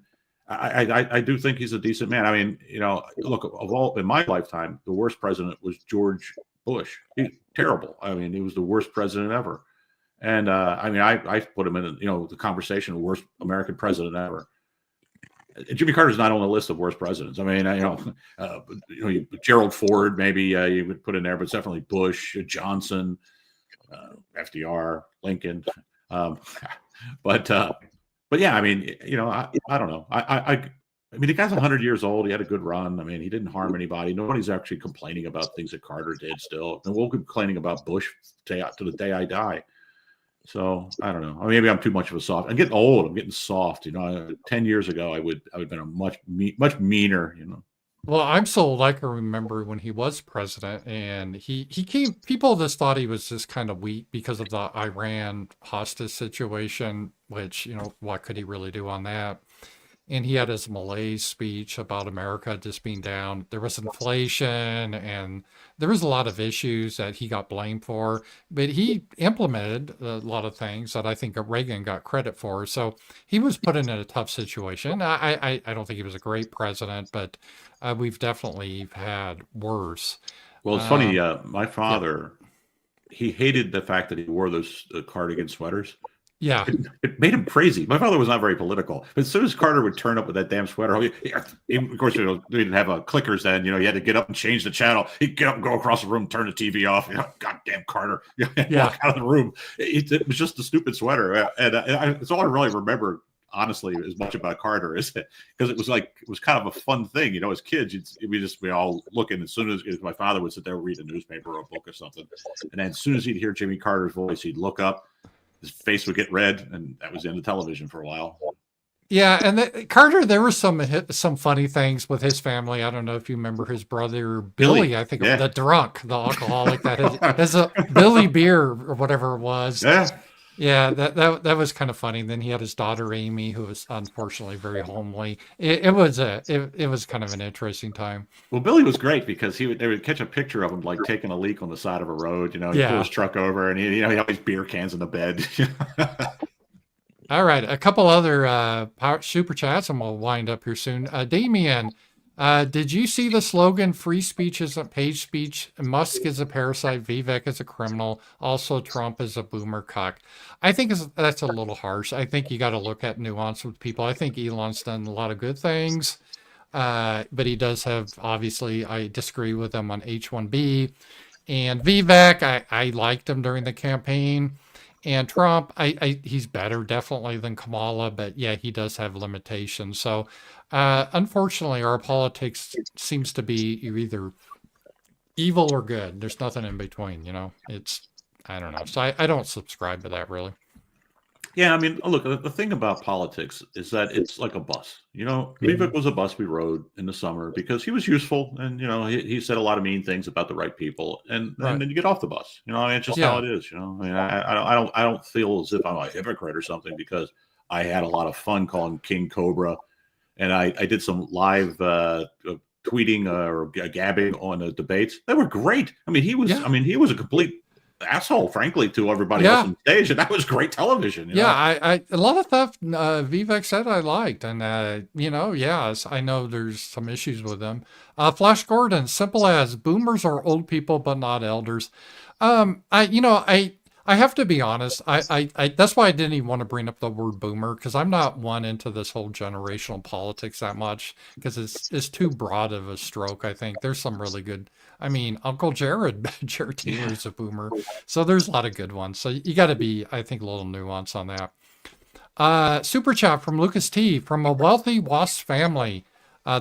I do think he's a decent man. I mean, you know, look, of all in my lifetime, the worst president was George Bush. He's terrible. I mean, he was the worst president ever. And I mean, I put him in, you know, the conversation of worst American president ever. Jimmy Carter's not on the list of worst presidents. I mean, Gerald Ford, maybe you would put in there, but it's definitely Bush, Johnson, FDR, Lincoln. But yeah, I mean, you know, I don't know. I mean, the guy's 100 years old. He had a good run. I mean, he didn't harm anybody. Nobody's actually complaining about things that Carter did still. And we'll be complaining about Bush to the day I die. So I don't know. Maybe I'm too much of a soft. I'm getting old. I'm getting soft. You know, 10 years ago, I would have been a much meaner. You know. Well, I'm so old. I can remember when he was president, and he came. People just thought he was just kind of weak because of the Iran hostage situation. Which, you know, what could he really do on that? And he had his malaise speech about America just being down. There was inflation, and there was a lot of issues that he got blamed for. But he implemented a lot of things that I think Reagan got credit for. So he was put in a tough situation. I don't think he was a great president, but we've definitely had worse. Well, it's funny. My father, he hated the fact that he wore those cardigan sweaters. Yeah. It made him crazy. My father was not very political. But as soon as Carter would turn up with that damn sweater, of course, you know, we didn't have clickers then. You know, you had to get up and change the channel. He'd get up and go across the room, turn the TV off. You know, goddamn Carter. Walk out of the room. It was just a stupid sweater. And it's all I really remember, honestly, as much about Carter is because it was kind of a fun thing. You know, as kids, we'd just be all looking. As soon as my father would sit there, read a newspaper or a book or something. And then as soon as he'd hear Jimmy Carter's voice, he'd look up. His face would get red, and that was the end of television for a while. Yeah, and Carter, there were some funny things with his family. I don't know if you remember his brother Billy. I think the drunk, the alcoholic that has a Billy Beer or whatever it was. Yeah, that was kind of funny. And then he had his daughter Amy, who was unfortunately very homely. It was kind of an interesting time. Well, Billy was great because they would catch a picture of him like taking a leak on the side of a road. You know, he pulled his truck over, and he had these beer cans in the bed. All right, a couple other super chats, and we'll wind up here soon. Damien, did you see the slogan, free speech isn't paid speech? Musk is a parasite. Vivek is a criminal. Also, Trump is a boomer cock. I think that's a little harsh. I think you got to look at nuance with people. I think Elon's done a lot of good things, but he does have, obviously, I disagree with him on H-1B. And Vivek, I liked him during the campaign. And Trump, he's better definitely than Kamala, but yeah, he does have limitations. So, unfortunately, our politics seems to be you're either evil or good. There's nothing in between, It's, I don't know. So I don't subscribe to that really. Yeah, I mean, look, the thing about politics is that it's like a bus. Vivek was a bus we rode in the summer because he was useful, and he said a lot of mean things about the right people, and Right. then you get off the bus. I mean, it's just how it is. I mean, I don't feel as if I'm a hypocrite or something because I had a lot of fun calling King Cobra, and I did some live tweeting or gabbing on the debates. They were great. I mean, he was a complete asshole, frankly, to everybody else on stage, and that was great television. I a lot of stuff Vivek said I liked, and yes, I know there's some issues with them. Flash Gordon, simple as boomers are old people but not elders. I have to be honest. I that's why I didn't even want to bring up the word boomer, because I'm not one into this whole generational politics that much, because it's too broad of a stroke. I think there's some really good. I mean, Uncle Jared Taylor is a boomer, so there's a lot of good ones. So you got to be, I think, a little nuance on that. Super chat from Lucas T. From a wealthy WASP family.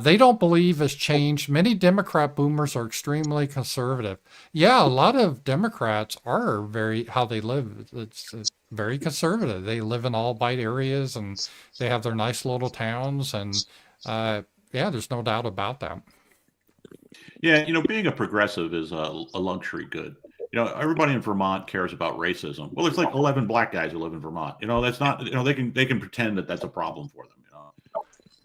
They don't believe has changed. Many Democrat boomers are extremely conservative. Yeah, a lot of Democrats are how they live. It's very conservative. They live in all white areas and they have their nice little towns. And there's no doubt about that. Yeah, being a progressive is a luxury good. Everybody in Vermont cares about racism. Well, there's like 11 black guys who live in Vermont. That's not, they can pretend that that's a problem for them.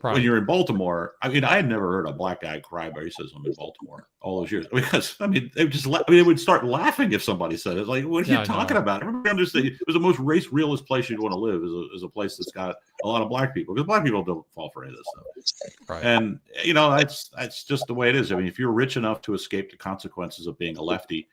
Right. When you're in Baltimore, I mean, I had never heard a black guy cry racism in Baltimore all those years, because they would start laughing if somebody said it. Like, what are you talking about? Everybody understand it was the most race realist place you'd want to live is a place that's got a lot of black people, because black people don't fall for any of this stuff. Right. And that's just the way it is. I mean, if you're rich enough to escape the consequences of being a lefty,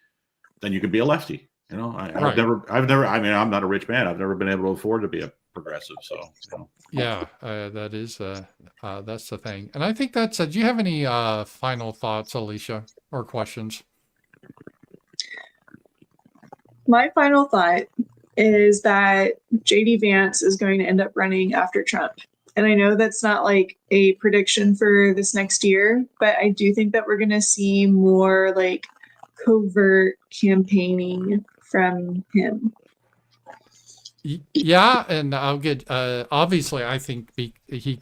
then you can be a lefty. I've never. I mean, I'm not a rich man. I've never been able to afford to be a progressive. So. That is that's the thing. And I think that's. Do you have any final thoughts, Alicia, or questions? My final thought is that JD Vance is going to end up running after Trump. And I know that's not like a prediction for this next year, but I do think that we're going to see more like covert campaigning from him. Yeah, and I'll get obviously I think he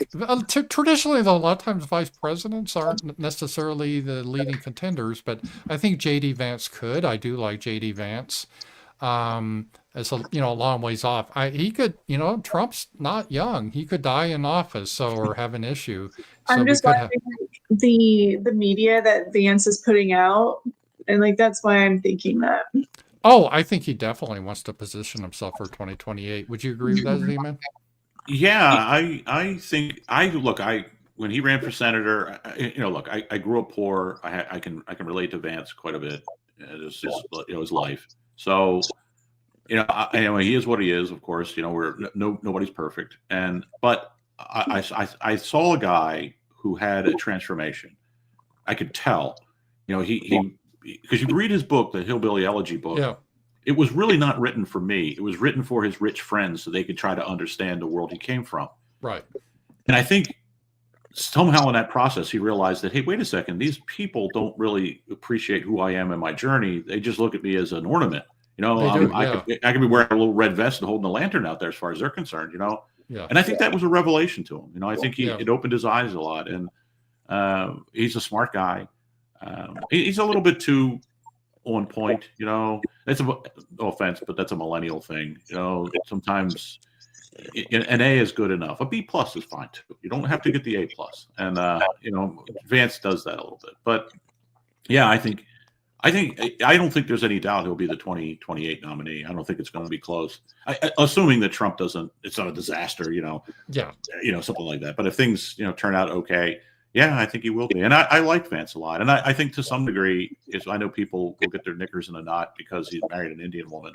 traditionally, though, a lot of times vice presidents aren't necessarily the leading contenders, but I think JD Vance could. I do like JD Vance. It's a long ways off. He could, Trump's not young. He could die in office, or have an issue. So I'm just watching the media that Vance is putting out, and like that's why I'm thinking that. Oh, I think he definitely wants to position himself for 2028. Would you agree with that, ZMAN? Yeah, I think when he ran for senator, I grew up poor. I can relate to Vance quite a bit. It's just his life. So he is what he is. Of course, nobody's perfect. But I saw a guy who had a transformation. I could tell. He because you read his book, the Hillbilly Elegy book. Yeah. It was really not written for me. It was written for his rich friends so they could try to understand the world he came from. Right. And I think somehow in that process, he realized that, hey, wait a second, these people don't really appreciate who I am in my journey. They just look at me as an ornament. I could be wearing a little red vest and holding a lantern out there as far as they're concerned, Yeah. And I think that was a revelation to him. I think it opened his eyes a lot. And he's a smart guy. He's a little bit too on point, That's no offense, but that's a millennial thing. Sometimes an A is good enough. A B plus is fine too. You don't have to get the A plus. And Vance does that a little bit. But yeah, I don't think there's any doubt he'll be the 2028 nominee. I don't think it's going to be close. Assuming that Trump doesn't, it's not a disaster, something like that. But if things, turn out okay, yeah, I think he will be. And I like Vance a lot. And I think to some degree, I know people will get their knickers in a knot because he married an Indian woman.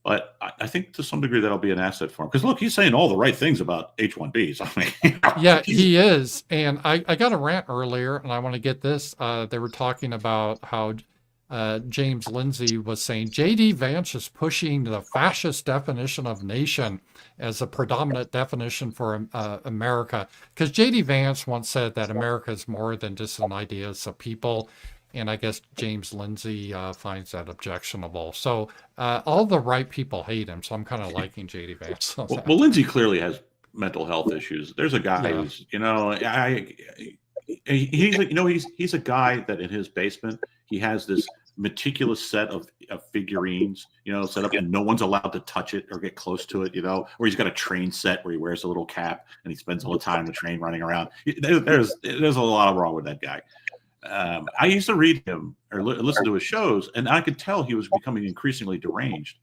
But I think to some degree that'll be an asset for him. Because look, he's saying all the right things about H-1Bs. I mean, yeah, he is. And I got a rant earlier, and I want to get this. They were talking about how James Lindsay was saying J.D. Vance is pushing the fascist definition of nation as a predominant definition for America. Because J.D. Vance once said that America is more than just an idea, it's a people. And I guess James Lindsay finds that objectionable. So all the right people hate him. So I'm kind of liking J.D. Vance. Well, Lindsay clearly has mental health issues. There's a guy who's, he's a guy that in his basement, he has this meticulous set of figurines, set up, and no one's allowed to touch it or get close to it, or he's got a train set where he wears a little cap and he spends all the time in the train running around. There's a lot wrong with that guy. I used to read him or listen to his shows, and I could tell he was becoming increasingly deranged.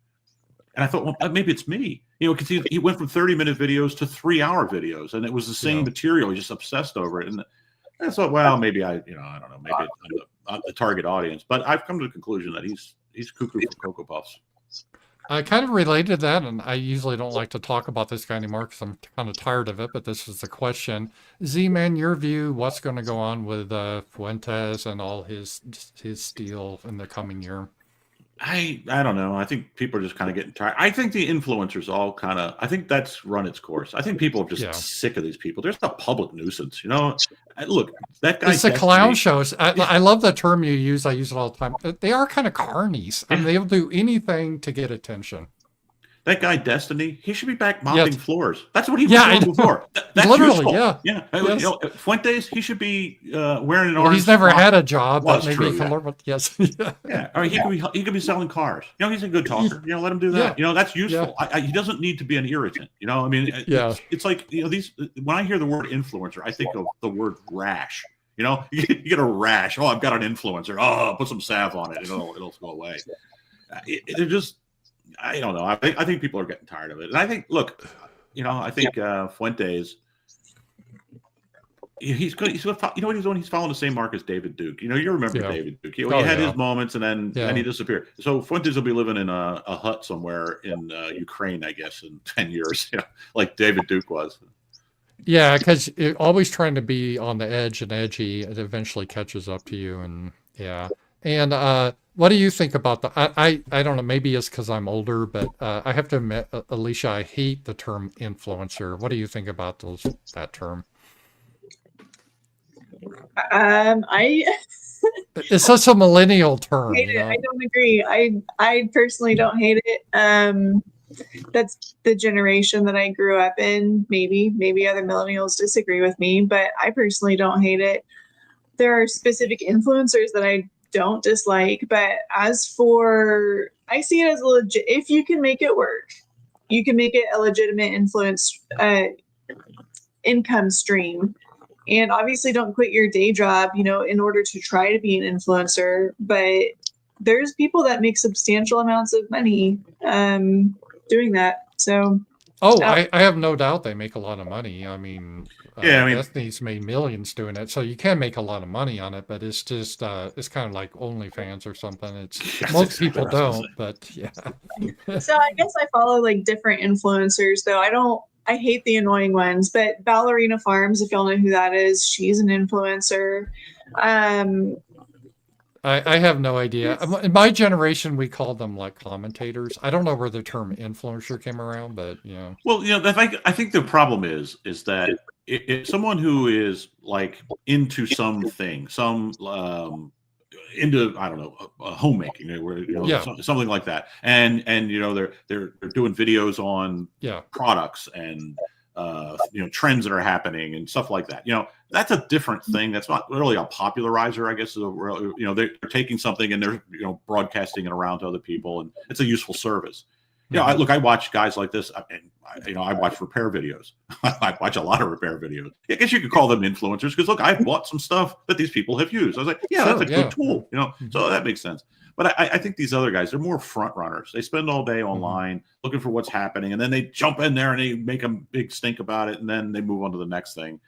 And I thought, well, maybe it's me, because he went from 30-minute videos to 3-hour videos, and it was the same material. He just obsessed over it. And I thought, well, maybe I don't know, maybe I'm the target audience. But I've come to the conclusion that he's cuckoo for Cocoa Puffs. I kind of related to that, and I usually don't like to talk about this guy anymore because I'm kind of tired of it, but this is the question. Z-Man, your view, what's going to go on with Fuentes and all his deal in the coming year? I don't know. I think people are just kind of getting tired. I think the influencers all I think that's run its course. I think people are just sick of these people. There's a public nuisance, Look, that guy. It's a clown show. I love the term you use. I use it all the time. They are kind of carnies. I mean, they'll do anything to get attention. That guy, Destiny, he should be back mopping floors. That's what he was doing before. That's literally, useful. yeah. Yes. Fuentes, he should be wearing an orange. He's never had a job, but maybe true, he can learn. But yes, yeah. Or he could be selling cars. He's a good talker. Let him do that. That's useful. He doesn't need to be an irritant. I mean, it's like these. When I hear the word influencer, I think of the word rash. You get a rash. Oh, I've got an influencer. Oh, put some salve on it. It'll go away. They're just. I don't know. I think people are getting tired of it. And I think, look, I think Fuentes, he's good. He's what he's doing? He's following the same mark as David Duke. You remember David Duke. He had his moments and then he disappeared. So Fuentes will be living in a hut somewhere in Ukraine, I guess, in 10 years, like David Duke was. Yeah, because always trying to be on the edge and edgy, it eventually catches up to you. And And what do you think about the? I don't know. Maybe it's because I'm older, but I have to admit, Alicia, I hate the term influencer. What do you think about that term? It's such a millennial term. I don't agree. I personally don't hate it. That's the generation that I grew up in. Maybe other millennials disagree with me, but I personally don't hate it. There are specific influencers that I don't dislike, but as for, I see it as a legit, if you can make it work, you can make it a legitimate influence income stream. And obviously don't quit your day job, in order to try to be an influencer, but there's people that make substantial amounts of money doing that. So I have no doubt they make a lot of money. I mean, Destiny's made millions doing it, so you can make a lot of money on it. But it's just it's kind of like OnlyFans or something. Most people don't, but yeah. So I guess I follow like different influencers, though. I hate the annoying ones, but Ballerina Farms, if y'all know who that is, she's an influencer. I have no idea. In my generation, we called them like commentators. I don't know where the term influencer came around, but Well, I think the problem is that if someone who is like into something, into I don't know homemaking, something like that, and they're doing videos on products and trends that are happening and stuff like that. That's a different thing. That's not really a popularizer, I guess. They're taking something and they're broadcasting it around to other people, and it's a useful service. I watch guys like this, and I watch repair videos. I watch a lot of repair videos. I guess you could call them influencers because look, I've bought some stuff that these people have used. I was like, that's a good tool, So that makes sense. But I think these other guys, they're more front runners. They spend all day online looking for what's happening, and then they jump in there and they make a big stink about it, and then they move on to the next thing.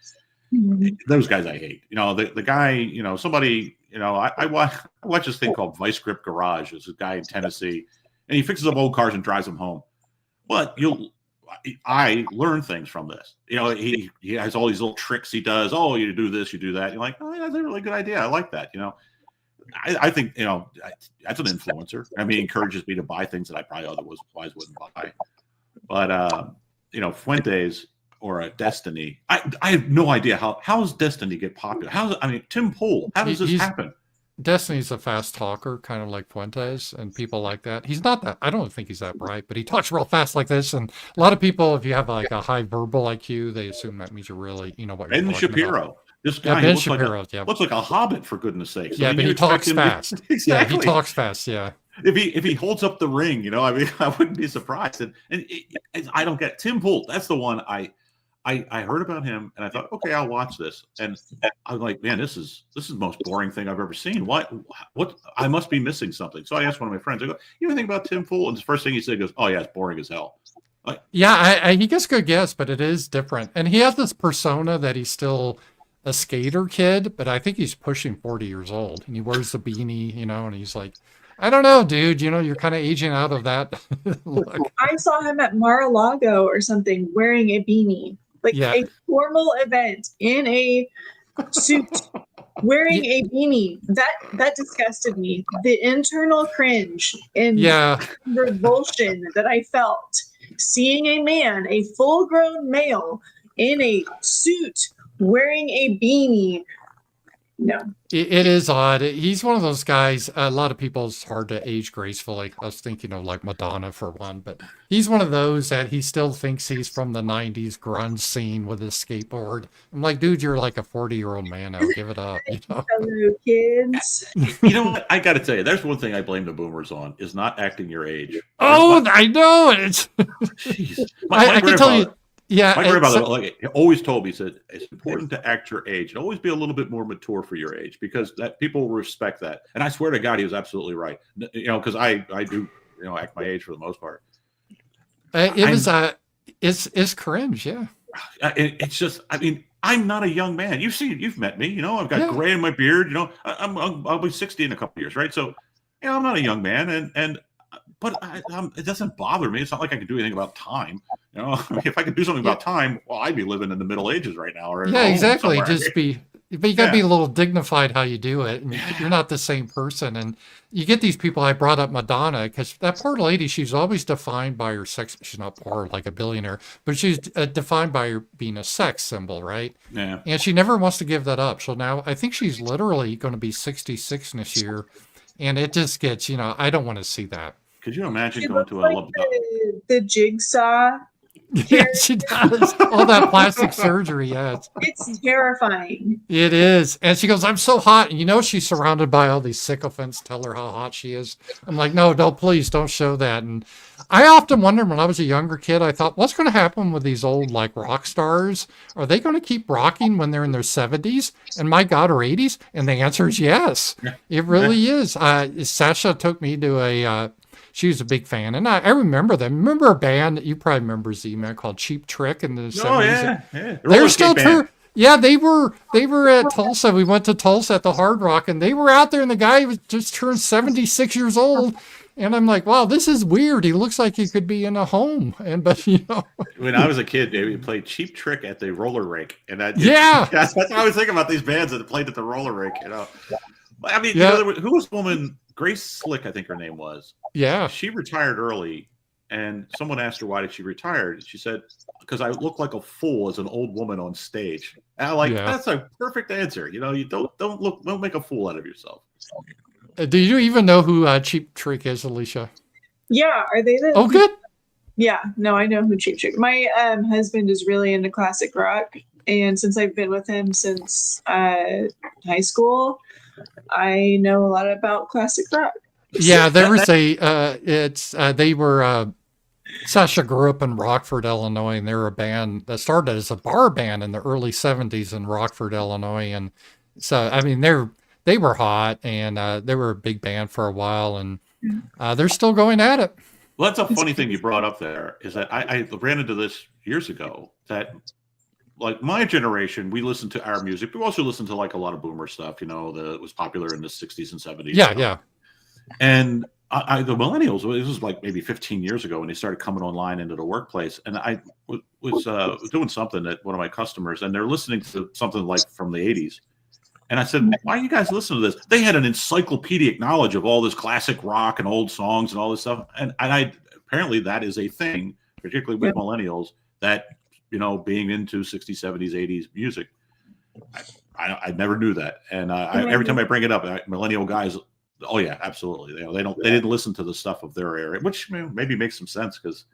Those guys I hate. The guy, somebody, I watch this thing called Vice Grip Garage. It's a guy in Tennessee, and he fixes up old cars and drives them home. But I learn things from this. He has all these little tricks he does. Oh, you do this, you do that. You're like, oh, yeah, that's a really good idea. I like that. I think, that's an influencer. I mean, he encourages me to buy things that I probably otherwise wouldn't buy. But, Fuentes or a Destiny, I have no idea how does Destiny get popular? Tim Pool, how does this happen? Destiny's a fast talker, kind of like Fuentes and people like that. He's not that, I don't think he's that bright, but he talks real fast like this. And a lot of people, if you have like a high verbal IQ, they assume that means you're really, what you're Ben talking Shapiro. about. This guy Ben looks, Shapiro, looks like a hobbit, for goodness sakes. Yeah, but he talks fast. Exactly. Yeah, he talks fast, yeah. If he holds up the ring, I wouldn't be surprised. And I don't get Tim Pool. That's the one I heard about him, and I thought, okay, I'll watch this. And I was like, man, this is the most boring thing I've ever seen. What? I must be missing something. So I asked one of my friends, I go, you know anything about Tim Pool? And the first thing he said goes, oh yeah, it's boring as hell. Yeah, he gets good guess, but it is different. And he has this persona that he's still a skater kid, but I think he's pushing 40 years old, and he wears the beanie, and he's like, I don't know, dude, you're kind of aging out of that look. I saw him at Mar-a-Lago or something wearing a beanie, like a formal event in a suit wearing a beanie. That disgusted me. The internal cringe and revulsion that I felt seeing a man, a full-grown male in a suit wearing a beanie. No. It is odd. He's one of those guys, a lot of people, it's hard to age gracefully. I was thinking of like Madonna for one, but he's one of those that he still thinks he's from the 90s grunge scene with his skateboard. I'm like, dude, you're like a 40-year-old man now. Give it up. Hello, kids. You know what? I got to tell you, there's one thing I blame the boomers on, is not acting your age. I know. It's. Jeez. I can tell you. Yeah, my grandfather always told me, he said, it's important to act your age and always be a little bit more mature for your age, because that people respect that. And I swear to God, he was absolutely right. Because I do, act my age for the most part. It's cringe, yeah. It's just, I'm not a young man. You've met me, I've got gray in my beard, I'll be 60 in a couple of years, right? So, I'm not a young man, but it doesn't bother me. It's not like I can do anything about time. If I could do something about time, well, I'd be living in the Middle Ages right now. Or exactly. But you got to be a little dignified how you do it. And you're not the same person. And you get these people. I brought up Madonna because that poor lady, she's always defined by her sex. She's not poor like a billionaire, but she's defined by her being a sex symbol, right? Yeah. And she never wants to give that up. So now I think she's literally going to be 66 this year. And it just gets, I don't want to see that. Could you imagine she going to like the Jigsaw? Yeah, she does. All that plastic surgery, yes. It's terrifying. It is. And she goes, I'm so hot. And she's surrounded by all these sycophants tell her how hot she is. I'm like, no, please don't show that. And I often wondered when I was a younger kid, I thought, what's going to happen with these old like rock stars? Are they going to keep rocking when they're in their 70s and my God, or 80s? And the answer is yes. It really is. Sasha took me to she was a big fan, and I remember them. Remember a band that you probably remember, ZMAN, called Cheap Trick in the 70s? Oh, yeah. They're still true. Yeah, they were at Tulsa. We went to Tulsa at the Hard Rock, and they were out there, and the guy was just turned 76 years old. And I'm like, wow, this is weird. He looks like he could be in a home. But when I was a kid, we played Cheap Trick at the roller rink, and that's what I was thinking about these bands that played at the roller rink. Who was the woman? Grace Slick, I think her name was. Yeah. She retired early, and someone asked her why did she retire. She said, because I look like a fool as an old woman on stage. And I'm like, that's a perfect answer. You don't make a fool out of yourself. Do you even know who Cheap Trick is, Alicia? Yeah. Are they the... Oh, good. Yeah. No, I know who Cheap Trick. My husband is really into classic rock. And since I've been with him since high school, I know a lot about classic rock. Yeah, there was Sasha grew up in Rockford, Illinois, and they were a band that started as a bar band in the early 70s in Rockford, Illinois. And so, they were hot, and they were a big band for a while, and they're still going at it. Well, that's a funny thing you brought up there, is that I ran into this years ago, that like my generation, we listened to our music. We also listened to like a lot of boomer stuff, that was popular in the 60s and 70s. Yeah. And the millennials, this was like maybe 15 years ago when they started coming online into the workplace. And I was doing something at one of my customers, and they're listening to something like from the 80s. And I said, why are you guys listening to this? They had an encyclopedic knowledge of all this classic rock and old songs and all this stuff. And I apparently that is a thing, particularly with millennials, that, being into 60s, 70s, 80s music. I never knew that. And every time I bring it up, millennial guys, oh yeah, absolutely. They didn't listen to the stuff of their era, which maybe makes some sense because,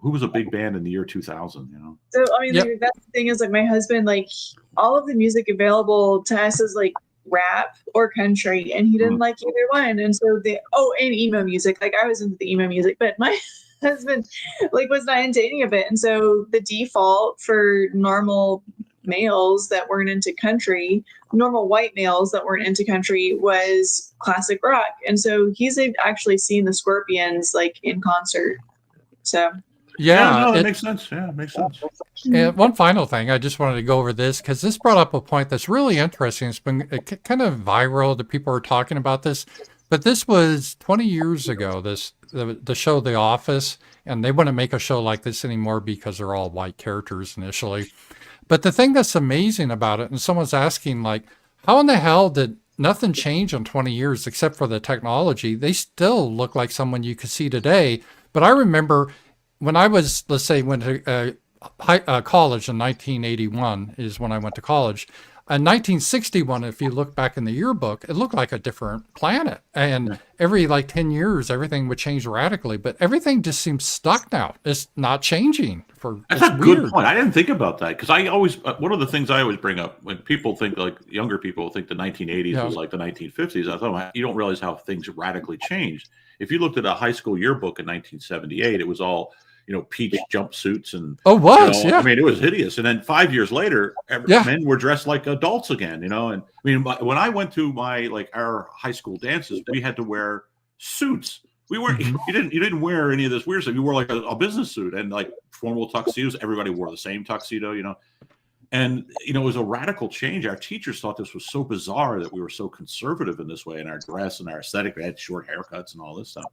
who was a big band in the year 2000? So that's the thing is like my husband, like all of the music available to us is like rap or country, and he didn't like either one. And so and emo music. Like I was into the emo music, but my husband like was not into any of it. And so the default for normal males that weren't into country, normal white males that weren't into country, was classic rock. And so he's actually seen the Scorpions like in concert. So yeah, that makes sense. Yeah, it makes sense. And one final thing, I just wanted to go over this because this brought up a point that's really interesting. It's been kind of viral that people are talking about this, but this was 20 years ago. The show The Office, and they wouldn't make a show like this anymore because they're all white characters initially. But the thing that's amazing about it, and someone's asking, like, how in the hell did nothing change in 20 years except for the technology? They still look like someone you could see today. But I remember when I was, let's say, went to college in 1981 is when I went to college. In 1961, if you look back in the yearbook, it looked like a different planet. And every 10 years, everything would change radically. But everything just seems stuck now. It's not changing. That's a good point. I didn't think about that because I always, one of the things I always bring up when people think, like younger people think the 1980s was like the 1950s, I thought, you don't realize how things radically changed. If you looked at a high school yearbook in 1978, it was all, peach jumpsuits and it was hideous. And then 5 years later, men were dressed like adults again, and when I went to our high school dances, we had to wear suits. We weren't, you didn't wear any of this weird stuff. You wore like a business suit and like formal tuxedos. Everybody wore the same tuxedo, and, it was a radical change. Our teachers thought this was so bizarre that we were so conservative in this way in our dress and our aesthetic. We had short haircuts and all this stuff.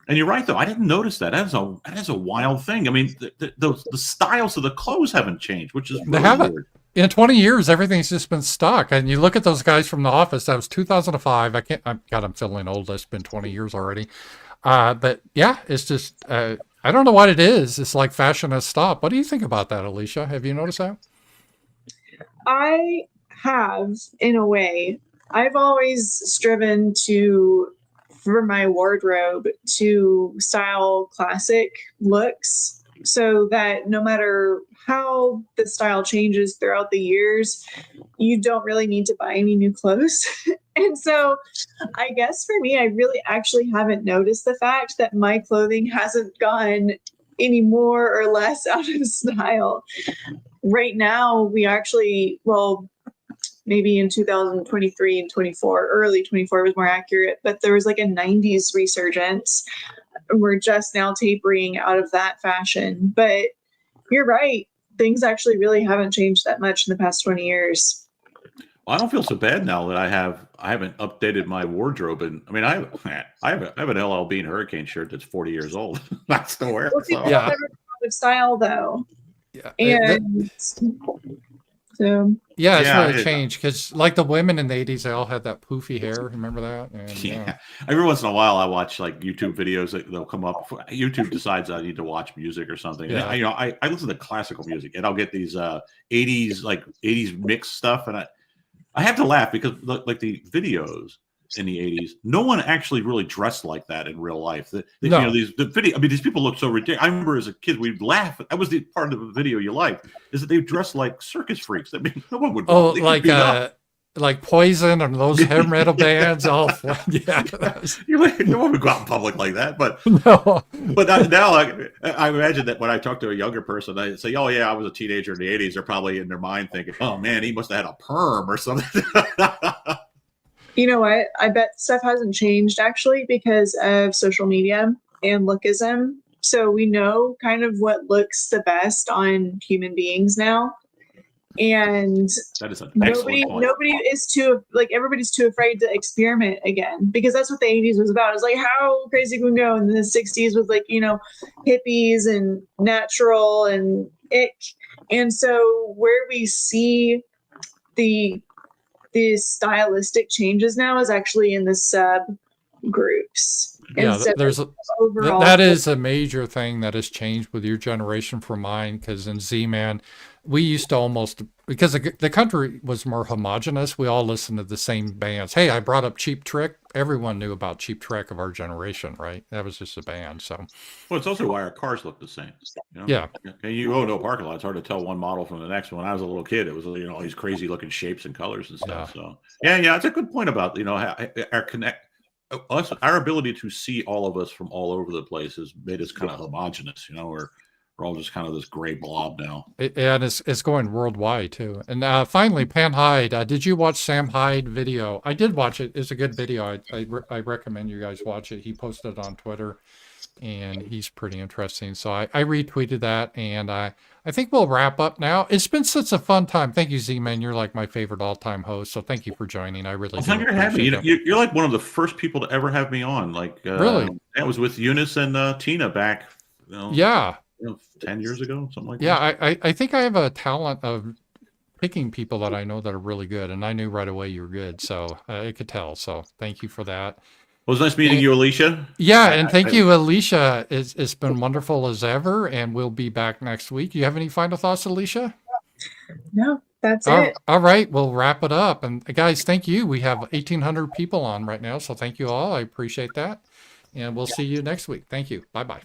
And you're right, though. I didn't notice that. That is a wild thing. I mean, the styles of the clothes haven't changed, which is really weird. In 20 years, everything's just been stuck. And you look at those guys from The Office. That was 2005. I'm feeling old. It's been 20 years already. But yeah, it's just, I don't know what it is. It's like fashion has stopped. What do you think about that, Alicia? Have you noticed that? I have, in a way. I've always striven for my wardrobe to style classic looks so that no matter how the style changes throughout the years, you don't really need to buy any new clothes. And so I guess for me, I really actually haven't noticed the fact that my clothing hasn't gone any more or less out of style. Right now, we actually, maybe in 2023 and 24, early 24 was more accurate, but there was like a 90s resurgence. We're just now tapering out of that fashion. But you're right. Things actually really haven't changed that much in the past 20 years. Well, I don't feel so bad now that I haven't updated my wardrobe. And I have an LL Bean Hurricane shirt that's 40 years old. I still wear it. Well, people have a style though. Yeah. And so it's really changed because like the women in the 80s, they all had that poofy hair. Remember that? And, Every once in a while, I watch like YouTube videos that they'll come up. YouTube decides I need to watch music or something. Yeah. And I listen to classical music, and I'll get these 80s mixed stuff, and I have to laugh because like the videos in the 80s, no one actually really dressed like that in real life. These people look so ridiculous. I remember as a kid, we'd laugh. That was the part of the video you liked, is that they dressed like circus freaks. I mean, no one would. Like Poison and those hair metal bands. No one would go out in public like that. But no. But now I imagine that when I talk to a younger person, I say, "Oh yeah, I was a teenager in the 80s." They're probably in their mind thinking, "Oh man, he must have had a perm or something." You know what? I bet stuff hasn't changed actually because of social media and lookism. So we know kind of what looks the best on human beings now. And that is an nobody is everybody's too afraid to experiment again, because that's what the 80s was about. It's like, how crazy can we go? And the 60s was like, hippies and natural and ick. And so where we see the the stylistic changes now is actually in the sub groups. Yeah, instead there's of overall. that is a major thing that has changed with your generation from mine. Because in ZMAN, we used to almost, because the country was more homogenous. We all listened to the same bands. Hey, I brought up Cheap Trick. Everyone knew about Cheap Trick of our generation, right? That was just a band. So, well, it's also why our cars look the same. You know? yeah. And you go to a parking lot, it's hard to tell one model from the next one. When I was a little kid, it was, you know, all these crazy looking shapes and colors and stuff. Yeah. So yeah, it's a good point about, you know, our ability to see all of us from all over the place has made us kind of homogenous. You know, we're all just kind of this gray blob now. And it's going worldwide too. And finally, Pan Hyde. Did you watch Sam Hyde video? I did watch it. It's a good video. I recommend you guys watch it. He posted it on Twitter, and he's pretty interesting. So I retweeted that, and I think we'll wrap up now. It's been such a fun time. Thank you, Z-Man. You're like my favorite all-time host. So thank you for joining. I really I'm do very happy. appreciate it. You're like one of the first people to ever have me on. Like Really? That was with Eunice and Tina back. Yeah. 10 years ago, something like Yeah, that. I think I have a talent of picking people that I know that are really good, and I knew right away you were good, so I could tell. So thank you for that. It was nice meeting you, Alicia. Yeah, and thank you, Alicia. It's been wonderful as ever, and we'll be back next week. You have any final thoughts, Alicia? No, that's it. All right, we'll wrap it up. And guys, thank you. We have 1,800 people on right now, so thank you all. I appreciate that, and we'll see you next week. Thank you. Bye-bye.